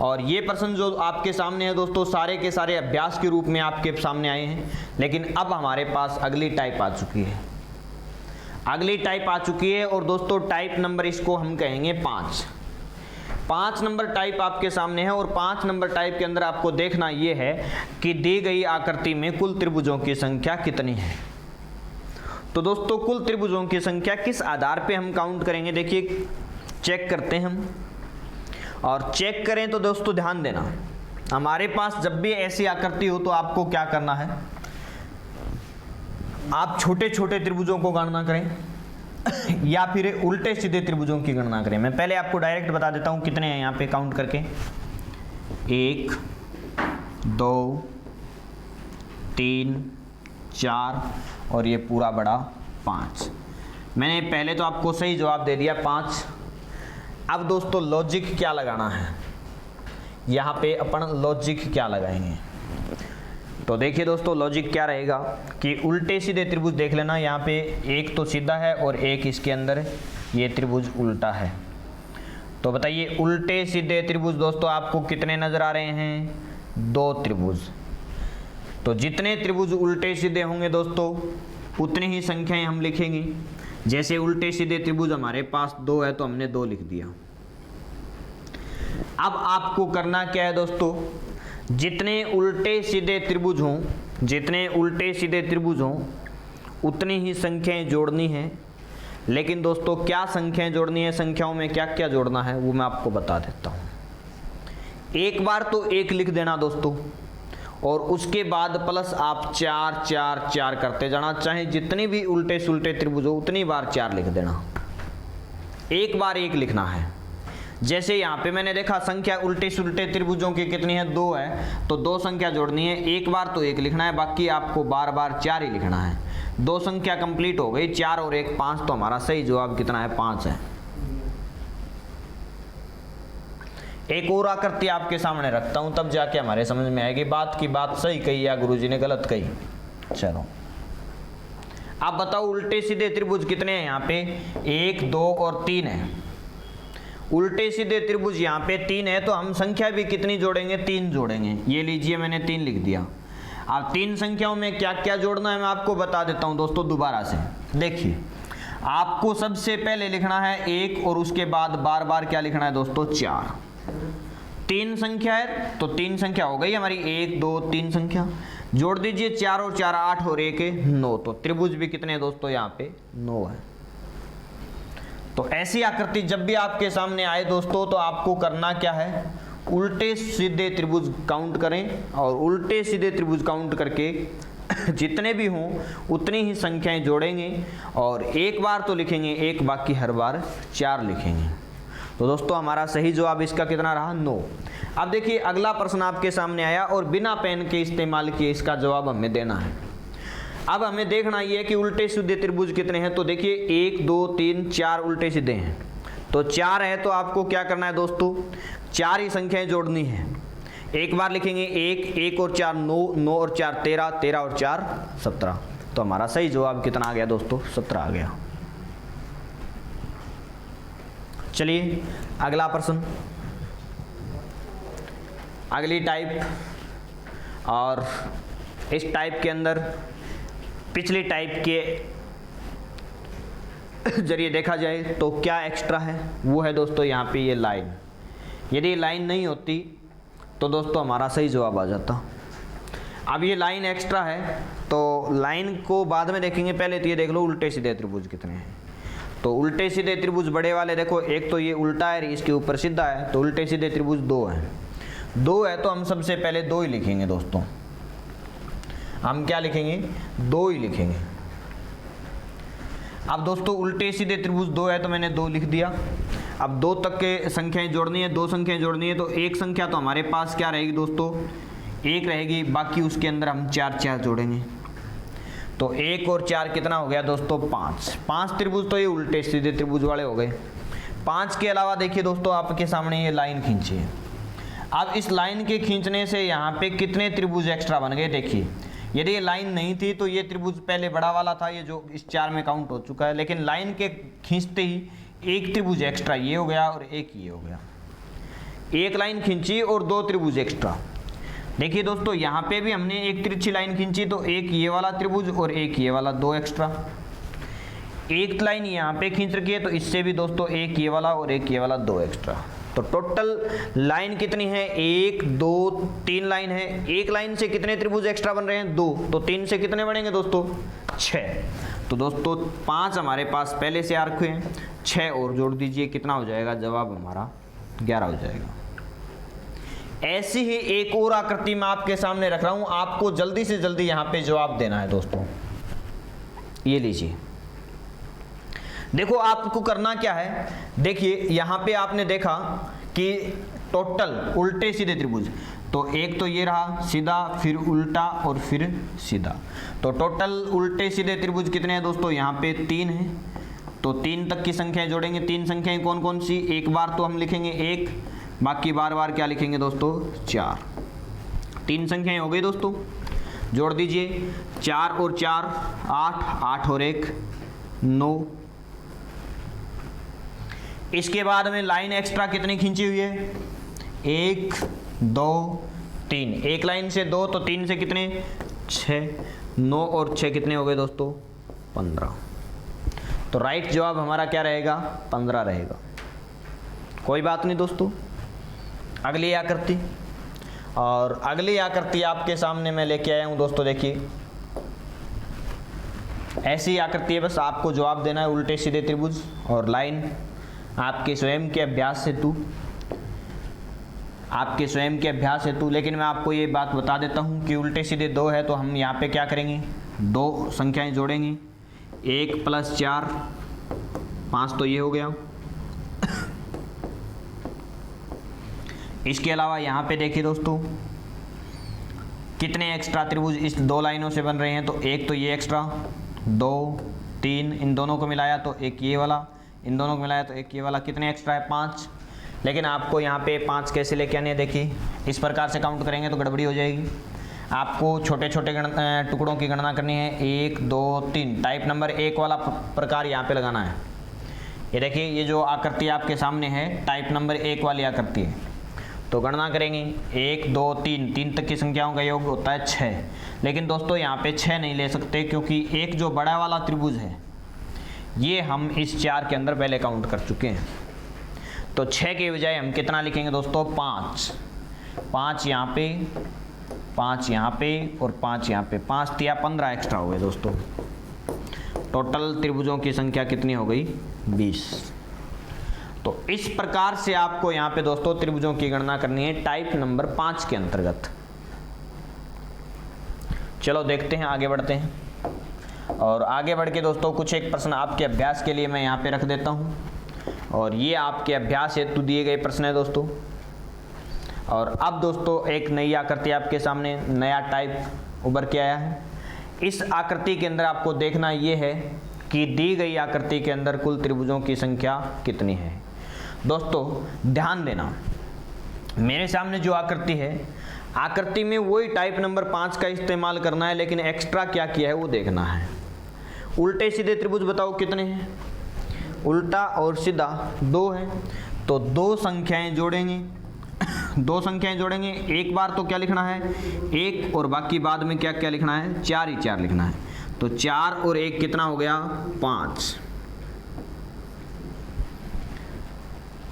और ये प्रश्न जो आपके सामने है दोस्तों सारे के सारे अभ्यास के रूप में आपके सामने आए हैं, लेकिन अब हमारे पास अगली टाइप आ चुकी है। अगली टाइप आ चुकी है, और दोस्तों टाइप नंबर इसको हम कहेंगे 5 नंबर टाइप आपके सामने है, और 5 नंबर टाइप के अंदर आपको देखना ये है कि दी गई आकृति में कुल त्रिभुजों की संख्या कितनी है। तो दोस्तों कुल त्रिभुजों की संख्या किस आधार पे हम काउंट करेंगे? देखिए चेक करते हैं हम, और चेक करें तो दोस्तों ध्यान देना, हमारे पास जब भी ऐसी आकृति हो तो आपको क्या करना है, आप छोटे छोटे त्रिभुजों को गणना करें या फिर उल्टे सीधे त्रिभुजों की गणना करें। मैं पहले आपको डायरेक्ट बता देता हूं कितने हैं यहाँ पे काउंट करके। 1 2 3 4 और ये पूरा बड़ा 5। मैंने पहले तो आपको सही जवाब दे दिया 5। अब दोस्तों लॉजिक क्या लगाना है, यहाँ पे अपन लॉजिक क्या लगाएंगे। तो देखिए दोस्तों लॉजिक क्या रहेगा कि उल्टे सीधे त्रिभुज देख लेना, यहाँ पे एक तो सीधा है और एक इसके अंदर ये त्रिभुज उल्टा है। तो बताइए उल्टे सीधे त्रिभुज दोस्तों आपको कितने नजर आ रहे हैं, 2 त्रिभुज। तो जितने त्रिभुज उल्टे सीधे होंगे दोस्तों उतनी ही संख्याएं हम लिखेंगे। जैसे उल्टे सीधे त्रिभुज हमारे पास 2 है तो हमने 2 लिख दिया। अब आपको करना क्या है दोस्तों, जितने उल्टे सीधे त्रिभुज हों, जितने उल्टे सीधे त्रिभुज हों उतनी ही संख्याएं जोड़नी है। लेकिन दोस्तों क्या संख्याएं जोड़नी है, संख्याओं में क्या क्या जोड़ना है वो मैं आपको बता देता हूं। एक बार तो 1 लिख देना दोस्तों, और उसके बाद प्लस आप 4 4 4 करते जाना। चाहे जितनी भी उल्टे सुलटे त्रिभुज हो उतनी बार 4 लिख देना। एक बार 1 लिखना है। जैसे यहाँ पे मैंने देखा संख्या उल्टे सुलटे त्रिभुजों की कितनी है, 2 है, तो 2 संख्या जोड़नी है। एक बार तो 1 लिखना है, बाकी आपको बार बार 4 ही लिखना है। 2 संख्या कंप्लीट हो गई, 4 और 1 5। तो हमारा सही जवाब कितना है, 5 है। एक और आकृति आपके सामने रखता हूं तब जाके हमारे समझ में आएगी बात की बात सही कही या गुरुजी ने गलत कही। चलो आप बताओ उल्टे सीधे त्रिभुज कितने हैं, यहाँ पे 1 2 और 3 है। उल्टे सीधे त्रिभुज यहाँ पे 3 है तो हम संख्या भी कितनी जोड़ेंगे, 3 जोड़ेंगे। ये लीजिए मैंने 3 लिख दिया। अब 3 संख्याओं में क्या क्या जोड़ना है मैं आपको बता देता हूं दोस्तों दोबारा से। देखिए आपको सबसे पहले लिखना है 1 और उसके बाद बार बार क्या लिखना है दोस्तों, 4। 3 संख्या है तो 3 संख्या हो गई हमारी, 1 2 3 संख्या जोड़ दीजिए। 4 और 4 8 और 1 9। तो त्रिभुज भी कितने हैं दोस्तों, यहाँ पे 9 है। तो ऐसी आकृति जब भी आपके सामने आए दोस्तों तो आपको करना क्या है, उल्टे सीधे त्रिभुज काउंट करें और उल्टे सीधे त्रिभुज काउंट करके जितने भी हों उतनी ही संख्याएं जोड़ेंगे और एक बार तो लिखेंगे 1, बाकी हर बार 4 लिखेंगे। तो दोस्तों हमारा सही जवाब इसका कितना रहा, 9। अब देखिए अगला प्रश्न आपके सामने आया और बिना पेन के इस्तेमाल किए इसका जवाब हमें देना है। अब हमें देखना ये है कि उल्टे सीधे त्रिभुज कितने हैं। तो देखिए 1 2 3 4 उल्टे सीधे हैं, तो 4 है तो आपको क्या करना है दोस्तों, 4 ही संख्याएं जोड़नी है। एक बार लिखेंगे 1 और 4 9, 9 और 4 13, 13 और 4 17। तो हमारा सही जवाब कितना आ गया दोस्तों, 17 आ गया। चलिए अगला प्रश्न, अगली टाइप। और इस टाइप के अंदर पिछली टाइप के जरिए देखा जाए तो क्या एक्स्ट्रा है, वो है दोस्तों यहाँ पे ये लाइन। यदि लाइन नहीं होती तो दोस्तों हमारा सही जवाब आ जाता। अब ये लाइन एक्स्ट्रा है तो लाइन को बाद में देखेंगे, पहले तो ये देख लो उल्टे सीधे त्रिभुज कितने हैं। तो उल्टे सीधे त्रिभुज बड़े वाले देखो, एक तो ये उल्टा है इसके ऊपर सीधा है, तो उल्टे सीधे त्रिभुज 2 है। 2 है तो हम सबसे पहले 2 ही लिखेंगे दोस्तों। हम क्या लिखेंगे, 2 ही लिखेंगे। अब दोस्तों उल्टे सीधे त्रिभुज 2 है तो मैंने 2 लिख दिया। अब 2 तक के संख्याएं जोड़नी है, 2 संख्याएं जोड़नी है, तो एक संख्या तो हमारे पास क्या रहेगी दोस्तों, 1 रहेगी, बाकी उसके अंदर हम 4 4 जोड़ेंगे। तो 1 और 4 कितना हो गया दोस्तों, 5। 5 त्रिभुज तो ये उल्टे सीधे त्रिभुज वाले हो गए। 5 के अलावा देखिए दोस्तों आपके सामने ये लाइन खींची है। अब इस लाइन के खींचने से यहाँ पे कितने त्रिभुज एक्स्ट्रा बन गए, देखिए यदि ये लाइन नहीं थी तो ये त्रिभुज पहले बड़ा वाला था, ये जो इस 4 में काउंट हो चुका है, लेकिन लाइन के खींचते ही एक त्रिभुज एक्स्ट्रा ये हो गया और एक ये हो गया। एक लाइन खींची और 2 त्रिभुज एक्स्ट्रा। देखिए दोस्तों यहाँ पे भी हमने एक तिरछी लाइन खींची तो एक ये वाला त्रिभुज और एक ये वाला, 2 एक्स्ट्रा। एक लाइन यहाँ पे खींच रखी है तो इससे भी दोस्तों एक ये वाला और एक ये वाला, 2 एक्स्ट्रा। तो टोटल लाइन कितनी है, 1 2 3 लाइन है। एक लाइन से कितने त्रिभुज एक्स्ट्रा बन रहे हैं, 2। तो 3 से कितने बनेंगे दोस्तों, 6। तो दोस्तों 5 हमारे पास पहले से आ रखे हैं, 6 और जोड़ दीजिए, कितना हो जाएगा, जवाब हमारा 11 हो जाएगा। ऐसी ही एक और आकृति मैं आपके सामने रख रहा हूं, आपको जल्दी से जल्दी यहां पे जवाब देना है दोस्तों। ये लीजिए, देखो आपको करना क्या है, देखिए यहां पे आपने देखा कि टोटल उल्टे सीधे त्रिभुज तो एक तो ये रहा सीधा, फिर उल्टा और फिर सीधा। तो टोटल उल्टे सीधे त्रिभुज कितने हैं दोस्तों? यहाँ पे 3 है। तो 3 तक की संख्याएं जोड़ेंगे। 3 संख्याएं कौन कौन सी? एक बार तो हम लिखेंगे 1, बाकी बार बार क्या लिखेंगे दोस्तों? 4। 3 संख्याएं हो गई दोस्तों, जोड़ दीजिए। 4 और 4 8, 8 और 1 9। इसके बाद में लाइन एक्स्ट्रा कितनी खींची हुई है? 1 2 3। एक लाइन से 2 तो 3 से कितने? 6। 9 और 6 कितने हो गए दोस्तों? 15। तो राइट जवाब हमारा क्या रहेगा? 15 रहेगा। कोई बात नहीं दोस्तों। अगली आकृति, और अगली आकृति आपके सामने मैं लेके आया हूं दोस्तों। देखिए ऐसी आकृति है, बस आपको जवाब देना है उल्टे सीधे त्रिभुज, और लाइन आपके स्वयं के अभ्यास हेतु लेकिन मैं आपको ये बात बता देता हूँ कि उल्टे सीधे 2 है तो हम यहाँ पे क्या करेंगे? 2 संख्याएं जोड़ेंगे। 1 + 4 5, तो ये हो गया। इसके अलावा यहाँ पे देखिए दोस्तों कितने एक्स्ट्रा त्रिभुज इस 2 लाइनों से बन रहे हैं। तो एक तो ये एक्स्ट्रा, 2 3, इन दोनों को मिलाया तो एक ये वाला, इन दोनों को मिलाया तो एक ये वाला। कितने एक्स्ट्रा है? 5। लेकिन आपको यहाँ पे 5 कैसे लेके आने हैं? देखिए इस प्रकार से काउंट करेंगे तो गड़बड़ी हो जाएगी। आपको छोटे छोटे टुकड़ों की गणना करनी है। 1 2 3, टाइप नंबर 1 वाला प्रकार यहाँ पे लगाना है। ये देखिए ये जो आकृति आपके सामने है टाइप नंबर 1 वाली आकृति है। तो गणना करेंगे 1 2 3, 3 तक की संख्याओं का योग होता है 6। लेकिन दोस्तों यहाँ पे 6 नहीं ले सकते, क्योंकि एक जो बड़ा वाला त्रिभुज है ये हम इस 4 के अंदर पहले काउंट कर चुके हैं। तो 6 के बजाय हम कितना लिखेंगे दोस्तों? 5। 5 यहाँ पे, 5 यहाँ पे और 5 यहाँ पे। 5 तिया 15 एक्स्ट्रा हो गए दोस्तों। टोटल त्रिभुजों की संख्या कितनी हो गई? 20। तो इस प्रकार से आपको यहाँ पे दोस्तों त्रिभुजों की गणना करनी है टाइप नंबर 5 के अंतर्गत। चलो देखते हैं, आगे बढ़ते हैं। और आगे बढ़ के दोस्तों कुछ एक प्रश्न आपके अभ्यास के लिए मैं यहाँ पे रख देता हूँ, और ये आपके अभ्यास हेतु दिए गए प्रश्न है दोस्तों। और अब दोस्तों एक नई आकृति आपके सामने, नया टाइप उभर के आया है। इस आकृति के अंदर आपको देखना ये है कि दी गई आकृति के अंदर कुल त्रिभुजों की संख्या कितनी है। दोस्तों ध्यान देना, मेरे सामने जो आकृति है, आकृति में वही टाइप नंबर 5 का इस्तेमाल करना है, लेकिन एक्स्ट्रा क्या किया है वो देखना है। उल्टे सीधे त्रिभुज बताओ कितने हैं? उल्टा और सीधा 2 है। तो 2 संख्याएं जोड़ेंगे। 2 संख्याएं जोड़ेंगे, एक बार तो क्या लिखना है? 1, और बाकी बाद में क्या क्या लिखना है? 4 ही 4 लिखना है। तो 4 और 1 कितना हो गया? 5।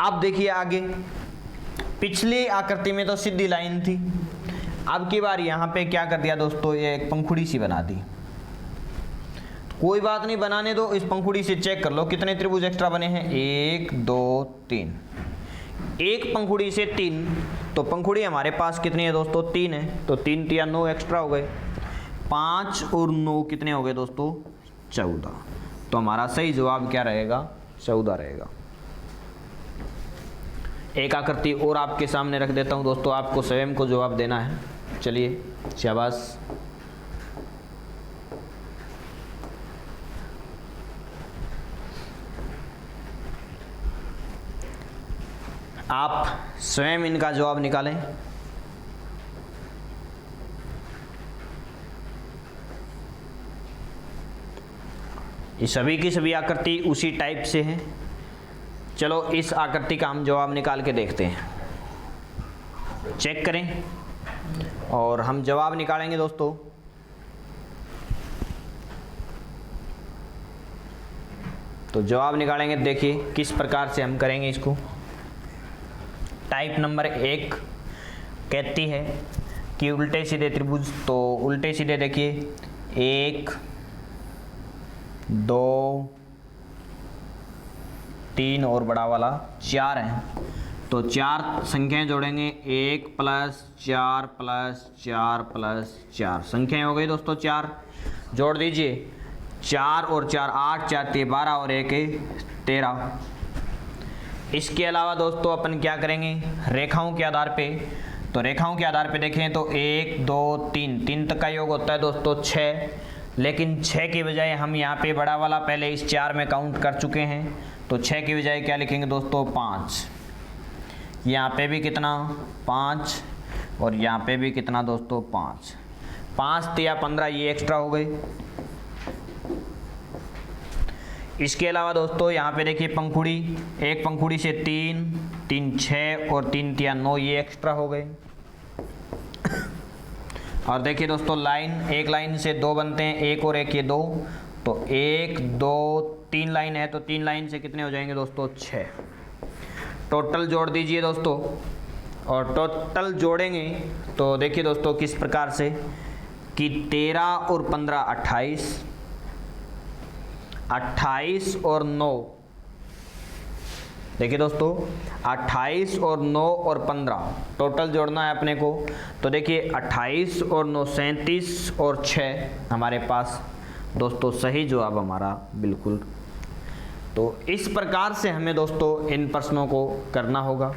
अब देखिए आगे, पिछली आकृति में तो सीधी लाइन थी, अब की बार यहाँ पे क्या कर दिया दोस्तों? ये एक पंखुड़ी सी बना दी। कोई बात नहीं, बनाने दो। इस पंखुड़ी से चेक कर लो कितने त्रिभुज एक्स्ट्रा बने हैं। 1 2 3। एक पंखुड़ी से 3, तो पंखुड़ी हमारे पास कितनी है दोस्तों? 3 है। तो 3 तिया 9 एक्स्ट्रा हो गए। 5 और 9 कितने हो गए दोस्तों? 14। तो हमारा सही जवाब क्या रहेगा? 14 रहेगा। एक आकृति और आपके सामने रख देता हूं दोस्तों, आपको स्वयं को जवाब देना है। चलिए शाबाश। आप स्वयं इनका जवाब निकालें। ये सभी की सभी आकृति उसी टाइप से है। चलो इस आकृति का हम जवाब निकाल के देखते हैं। चेक करें और हम जवाब निकालेंगे दोस्तों। तो जवाब निकालेंगे, देखिए किस प्रकार से हम करेंगे इसको। टाइप नंबर 1 कहती है कि उल्टे सीधे त्रिभुज, तो उल्टे सीधे देखिए 1 2 3 और बड़ा वाला 4 है। तो 4 संख्याएं जोड़ेंगे, 1 + 4 + 4 + 4 संख्याएं हो गई दोस्तों। 4 जोड़ दीजिए, 4 और 4 8, 4 × 12 और 1 13। इसके अलावा दोस्तों अपन क्या करेंगे, रेखाओं के आधार पे तो रेखाओं के आधार पे देखें तो 1 2 3, 3 तक का योग होता है दोस्तों 6, लेकिन 6 की बजाय हम यहाँ पे बड़ा वाला पहले इस 4 में काउंट कर चुके हैं, तो 6 की बजाय क्या लिखेंगे दोस्तों 5। यहाँ पे भी कितना 5 और यहाँ पे भी कितना दोस्तों 5, 5 3 15, ये एक्स्ट्रा हो गए। इसके अलावा दोस्तों यहाँ पे देखिए पंखुड़ी, एक पंखुड़ी से 3 3 6 और 3 3 9, ये एक्स्ट्रा हो गए। और देखिए दोस्तों लाइन, एक लाइन से 2 बनते हैं, एक और एक ये 2, तो 1 2 3 लाइन है, तो 3 लाइन से कितने हो जाएंगे दोस्तों 6। टोटल जोड़ दीजिए दोस्तों, और टोटल जोड़ेंगे तो देखिए दोस्तों किस प्रकार से कि 13 और 15 28, 28 और 9, देखिए दोस्तों 28 और 9 और 15 टोटल जोड़ना है अपने को। तो देखिए 28 और 9 37 और 6 हमारे पास दोस्तों सही जवाब हमारा बिल्कुल। तो इस प्रकार से हमें दोस्तों इन प्रश्नों को करना होगा।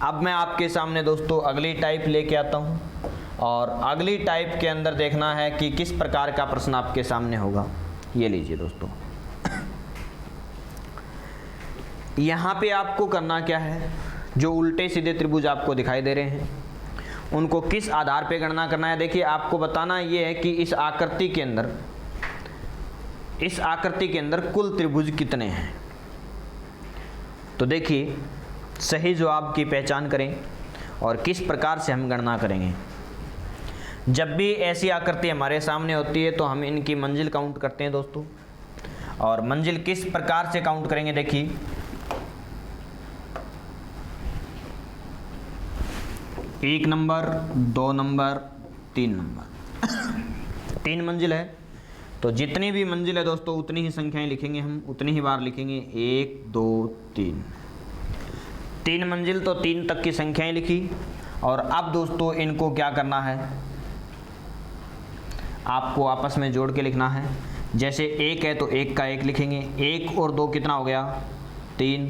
अब मैं आपके सामने दोस्तों अगली टाइप लेके आता हूँ, और अगली टाइप के अंदर देखना है कि किस प्रकार का प्रश्न आपके सामने होगा। ये लीजिए दोस्तों, यहाँ पे आपको करना क्या है, जो उल्टे सीधे त्रिभुज आपको दिखाई दे रहे हैं उनको किस आधार पे गणना करना है। देखिए आपको बताना ये है कि इस आकृति के अंदर कुल त्रिभुज कितने हैं। तो देखिए सही जवाब की पहचान करें और किस प्रकार से हम गणना करेंगे। जब भी ऐसी आकृति हमारे सामने होती है तो हम इनकी मंजिल काउंट करते हैं दोस्तों, और मंजिल किस प्रकार से काउंट करेंगे। देखिए 1 नंबर, 2 नंबर, 3 नंबर, 3 मंजिल है, तो जितनी भी मंजिल है दोस्तों उतनी ही संख्याएं लिखेंगे हम, उतनी ही बार लिखेंगे। 1 2 3, 3 मंजिल तो 3 तक की संख्याएं लिखी। और अब दोस्तों इनको क्या करना है, आपको आपस में जोड़ के लिखना है। जैसे 1 है तो 1 का 1 लिखेंगे, 1 और 2 कितना हो गया 3,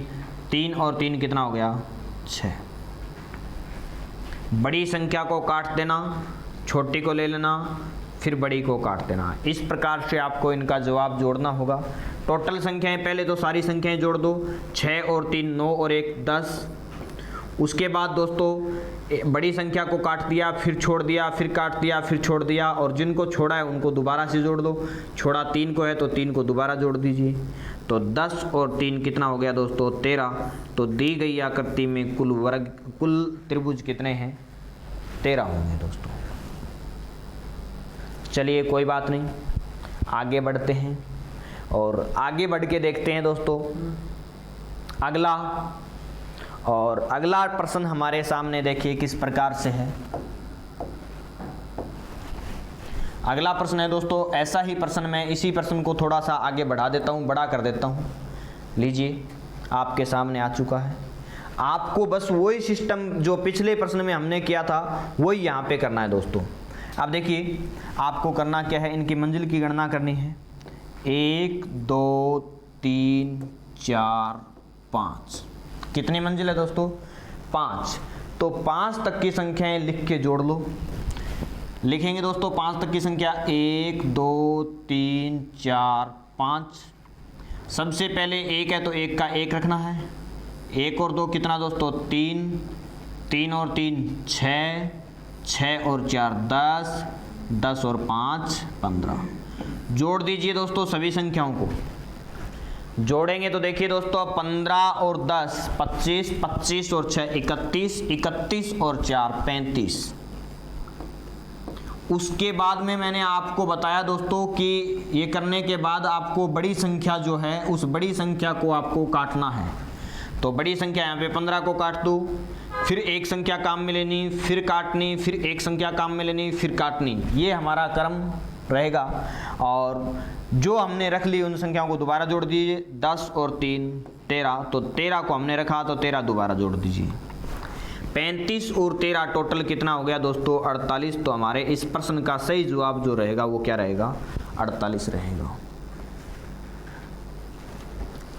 3 और 3 कितना हो गया 6। बड़ी संख्या को काट देना, छोटी को ले लेना, फिर बड़ी को काट देना। इस प्रकार से आपको इनका जवाब जोड़ना होगा। टोटल संख्याएं पहले तो सारी संख्याएं जोड़ दो, 6 और 3 9 और 1 10। उसके बाद दोस्तों बड़ी संख्या को काट दिया, फिर छोड़ दिया, फिर काट दिया, फिर छोड़ दिया, और जिनको छोड़ा है उनको दोबारा से जोड़ दो। छोड़ा 3 को है तो 3 को दोबारा जोड़ दीजिए। तो 10 और 3 कितना हो गया दोस्तों 13। तो दी गई आकृति में कुल त्रिभुज कितने हैं 13 होंगे दोस्तों। चलिए कोई बात नहीं, आगे बढ़ते हैं और आगे बढ़ के देखते हैं दोस्तों अगला। और अगला प्रश्न हमारे सामने देखिए किस प्रकार से है। अगला प्रश्न है दोस्तों ऐसा ही प्रश्न, मैं इसी प्रश्न को थोड़ा सा आगे बढ़ा देता हूँ, बड़ा कर देता हूँ। लीजिए आपके सामने आ चुका है। आपको बस वही सिस्टम जो पिछले प्रश्न में हमने किया था वही यहाँ पे करना है दोस्तों। अब देखिए आपको करना क्या है, इनकी मंजिल की गणना करनी है। 1 2 3 4 5, कितनी मंजिल है दोस्तों 5। तो 5 तक की संख्याएं लिख के जोड़ लो। लिखेंगे दोस्तों 5 तक की संख्या 1 2 3 4 5। सबसे पहले 1 है तो 1 का 1 रखना है। 1 और 2 कितना दोस्तों 3, 3 और 3 6, 6 और 4 10, 10 और 5 15। जोड़ दीजिए दोस्तों सभी संख्याओं को। जोड़ेंगे तो देखिए दोस्तों 15 और 10 25, 25 और 6 31, 31 और 4 35। उसके बाद में मैंने आपको बताया दोस्तों कि ये करने के बाद आपको बड़ी संख्या जो है उस बड़ी संख्या को आपको काटना है। तो बड़ी संख्या यहाँ पे 15 को काट दो, फिर एक संख्या काम में लेनी, फिर काटनी, फिर एक संख्या काम में लेनी, फिर काटनी। ये हमारा क्रम रहेगा। और जो हमने रख ली उन संख्याओं को दोबारा जोड़ दीजिए। 10 और 3 13, तो 13 को हमने रखा तो 13 दोबारा जोड़ दीजिए। 35 और 13 टोटल कितना हो गया दोस्तों 48। तो हमारे इस प्रश्न का सही जवाब जो रहेगा वो क्या रहेगा 48 रहेगा।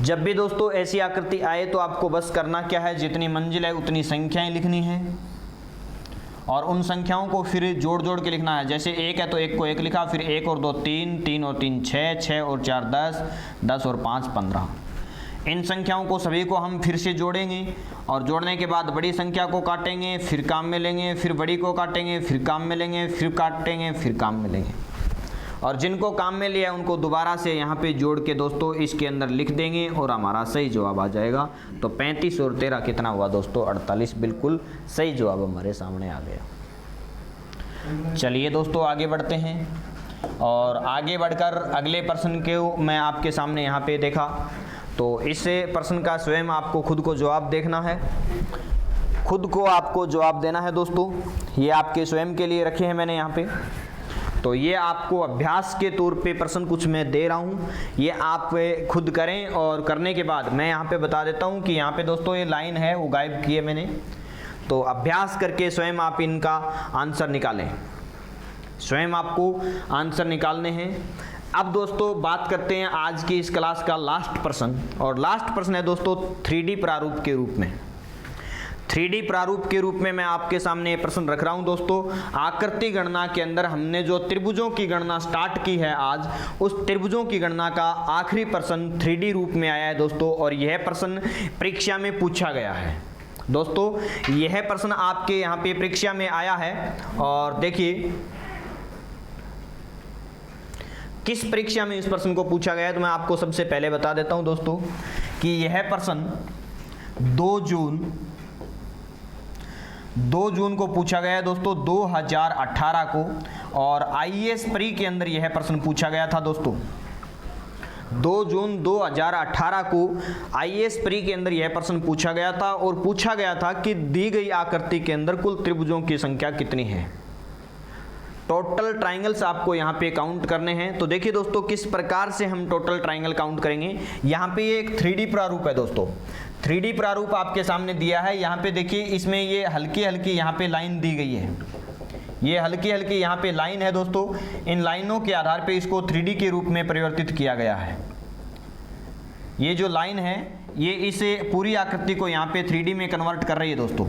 जब भी दोस्तों ऐसी आकृति आए तो आपको बस करना क्या है, जितनी मंजिल है उतनी संख्याएं लिखनी है। और उन संख्याओं को फिर जोड़ जोड़ के लिखना है। जैसे 1 है तो 1 को 1 लिखा, फिर 1 और 2 3, 3 और 3 6, 6 और 4 10, 10 और 5 15। इन संख्याओं को सभी को हम फिर से जोड़ेंगे और जोड़ने के बाद बड़ी संख्या को काटेंगे, फिर काम में लेंगे, फिर बड़ी को काटेंगे, फिर काम में लेंगे, फिर काटेंगे, फिर काम में लेंगे, और जिनको काम में लिया उनको दोबारा से यहाँ पे जोड़ के दोस्तों इसके अंदर लिख देंगे और हमारा सही जवाब आ जाएगा। तो 35 और 13 कितना हुआ दोस्तों? 48। बिल्कुल सही जवाब हमारे सामने आ गया। चलिए दोस्तों आगे बढ़ते हैं, और आगे बढ़कर अगले प्रश्न के मैं आपके सामने यहाँ पे देखा, तो इस प्रश्न का स्वयं आपको खुद को जवाब देखना है, खुद को आपको जवाब देना है दोस्तों। ये आपके स्वयं के लिए रखे हैं मैंने यहाँ पे, तो ये आपको अभ्यास के तौर पे प्रश्न कुछ मैं दे रहा हूँ, ये आप खुद करें, और करने के बाद मैं यहाँ पे बता देता हूँ कि यहाँ पे दोस्तों ये लाइन है वो गायब की है मैंने, तो अभ्यास करके स्वयं आप इनका आंसर निकालें, स्वयं आपको आंसर निकालने हैं। अब दोस्तों बात करते हैं आज की इस क्लास का लास्ट प्रश्न, और लास्ट प्रश्न है दोस्तों 3D प्रारूप के रूप में। 3D प्रारूप के रूप में मैं आपके सामने प्रश्न रख रहा हूं दोस्तों। आकृति गणना के अंदर हमने जो त्रिभुजों की गणना स्टार्ट की है आज, उस त्रिभुजों की गणना का आखिरी प्रश्न 3D रूप में आया है दोस्तों, और यह प्रश्न परीक्षा में पूछा गया है दोस्तों। यह प्रश्न आपके यहाँ पे परीक्षा में आया है, और देखिए किस परीक्षा में इस प्रश्न को पूछा गया है, तो मैं आपको सबसे पहले बता देता हूं दोस्तों कि यह प्रश्न 2 जून को पूछा गया है दोस्तों, 2018 को, और IAS प्री के अंदर यह प्रश्न पूछा गया था दोस्तों। 2 जून 2018 को IAS प्री के अंदर यह प्रश्न पूछा गया था, और पूछा गया था कि दी गई आकृति के अंदर कुल त्रिभुजों की संख्या कितनी है। टोटल ट्राइंगल्स आपको यहाँ पे काउंट करने हैं। तो देखिए दोस्तों किस प्रकार से हम टोटल ट्राइंगल काउंट करेंगे। यहाँ पे ये एक 3D प्रारूप है दोस्तों, 3D प्रारूप आपके सामने दिया है। यहाँ पे देखिए इसमें ये हल्की हल्की यहाँ पे लाइन दी गई है, ये हल्की हल्की यहाँ पे लाइन है दोस्तों। इन लाइनों के आधार पे इसको 3D के रूप में परिवर्तित किया गया है। ये जो लाइन है ये इसे पूरी आकृति को यहाँ पे 3D में कन्वर्ट कर रही है दोस्तों।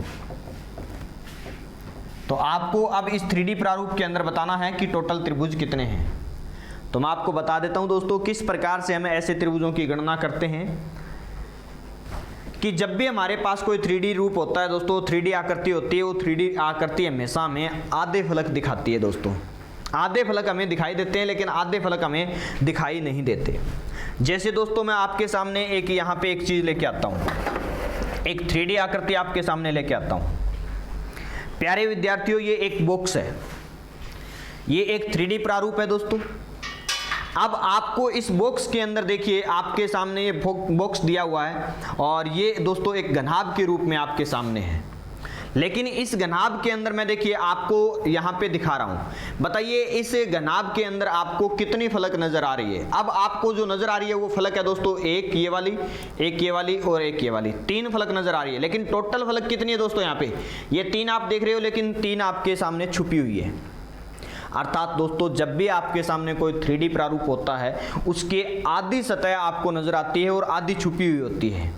तो आपको अब इस 3D प्रारूप के अंदर बताना है कि टोटल त्रिभुज कितने हैं। तो मैं आपको बता देता हूं दोस्तों किस प्रकार से हमें ऐसे त्रिभुजों की गणना करते हैं कि जब भी हमारे पास कोई 3D रूप होता है दोस्तों, 3D आकृति होती है, वो 3D आकृति हमेशा हमें आधे फलक दिखाती है दोस्तों। आधे फलक हमें दिखाई देते हैं, लेकिन आधे फलक हमें दिखाई नहीं देते। जैसे दोस्तों मैं आपके सामने एक यहाँ पे एक चीज़ लेके आता हूँ, एक 3D आकृति आपके सामने लेके आता हूँ। प्यारे विद्यार्थियों ये एक बॉक्स है, ये एक 3D प्रारूप है दोस्तों। अब आपको इस बॉक्स के अंदर देखिए आपके सामने ये बॉक्स दिया हुआ है, और ये दोस्तों एक घनाभ के रूप में आपके सामने है। लेकिन इस घनाभ के अंदर मैं देखिए आपको यहाँ पे दिखा रहा हूँ। बताइए इस घनाभ के अंदर आपको कितनी फलक नजर आ रही है। अब आपको जो नजर आ रही है वो फलक है दोस्तों, एक ये वाली, एक ये वाली और एक ये वाली, 3 फलक नजर आ रही है। लेकिन टोटल फलक कितनी है दोस्तों? यहाँ पे ये 3 आप देख रहे हो, लेकिन 3 आपके सामने छुपी हुई है। अर्थात दोस्तों जब भी आपके सामने कोई 3D प्रारूप होता है उसके आधी सतह आपको नजर आती है और आधी छुपी हुई होती है।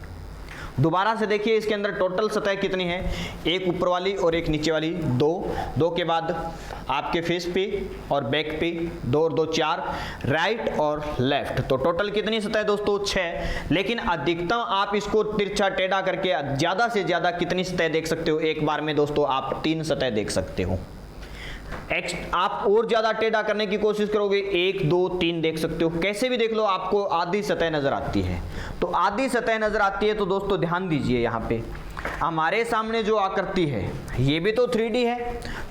दोबारा से देखिए इसके अंदर टोटल सतह कितनी है, एक ऊपर वाली और एक नीचे वाली, 2 के बाद आपके फेस पे और बैक पे 2 और 2 4, राइट और लेफ्ट। तो टोटल कितनी सतह दोस्तों? 6। लेकिन अधिकतम आप इसको तिरछा टेढ़ा करके ज़्यादा से ज़्यादा कितनी सतह देख सकते हो? एक बार में दोस्तों आप 3 सतह देख सकते हो। आप और ज़्यादा टेढ़ा करने की कोशिश करोगे 1 2 3 देख सकते हो। कैसे भी देख लो आपको आधी सतह नज़र आती है। तो आधी सतह नज़र आती है तो दोस्तों ध्यान दीजिए, यहाँ पे हमारे सामने जो आकृति है ये भी तो 3D है,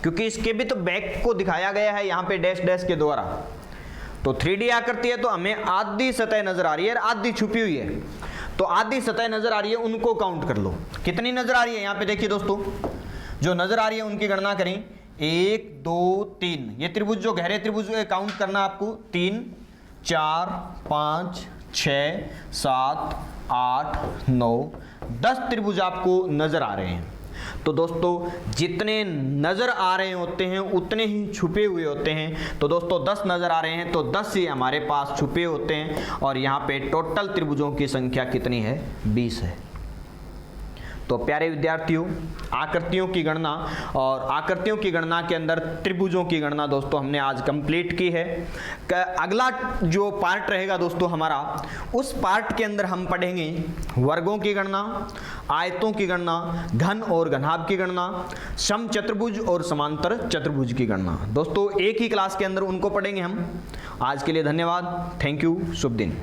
क्योंकि इसके भी तो बैक को दिखाया गया है यहाँ पे डैश डैश के द्वारा। तो 3D आकृति है तो हमें आधी सतह नज़र आ रही है और आधी छुपी हुई है। तो आधी सतह नज़र आ रही है, उनको काउंट कर लो। कितनी नज़र आ रही है यहाँ पे देखिए दोस्तों, जो नज़र आ रही है उनकी गणना करें। 1 2 3, ये त्रिभुज जो गहरे त्रिभुज काउंट करना आपको। 3 4 5 6 7 8 9 10 त्रिभुज आपको नजर आ रहे हैं। तो दोस्तों जितने नजर आ रहे होते हैं उतने ही छुपे हुए होते हैं। तो दोस्तों 10 नजर आ रहे हैं तो 10 ही हमारे पास छुपे होते हैं, और यहाँ पे टोटल त्रिभुजों की संख्या कितनी है? 20 है। तो प्यारे विद्यार्थियों, आकृतियों की गणना और आकृतियों की गणना के अंदर त्रिभुजों की गणना दोस्तों हमने आज कंप्लीट की है। अगला जो पार्ट रहेगा दोस्तों हमारा, उस पार्ट के अंदर हम पढ़ेंगे वर्गों की गणना, आयतों की गणना, घन और घनाभ की गणना, समचतुर्भुज और समांतर चतुर्भुज की गणना। दोस्तों एक ही क्लास के अंदर उनको पढ़ेंगे हम। आज के लिए धन्यवाद। Thank you. शुभ दिन।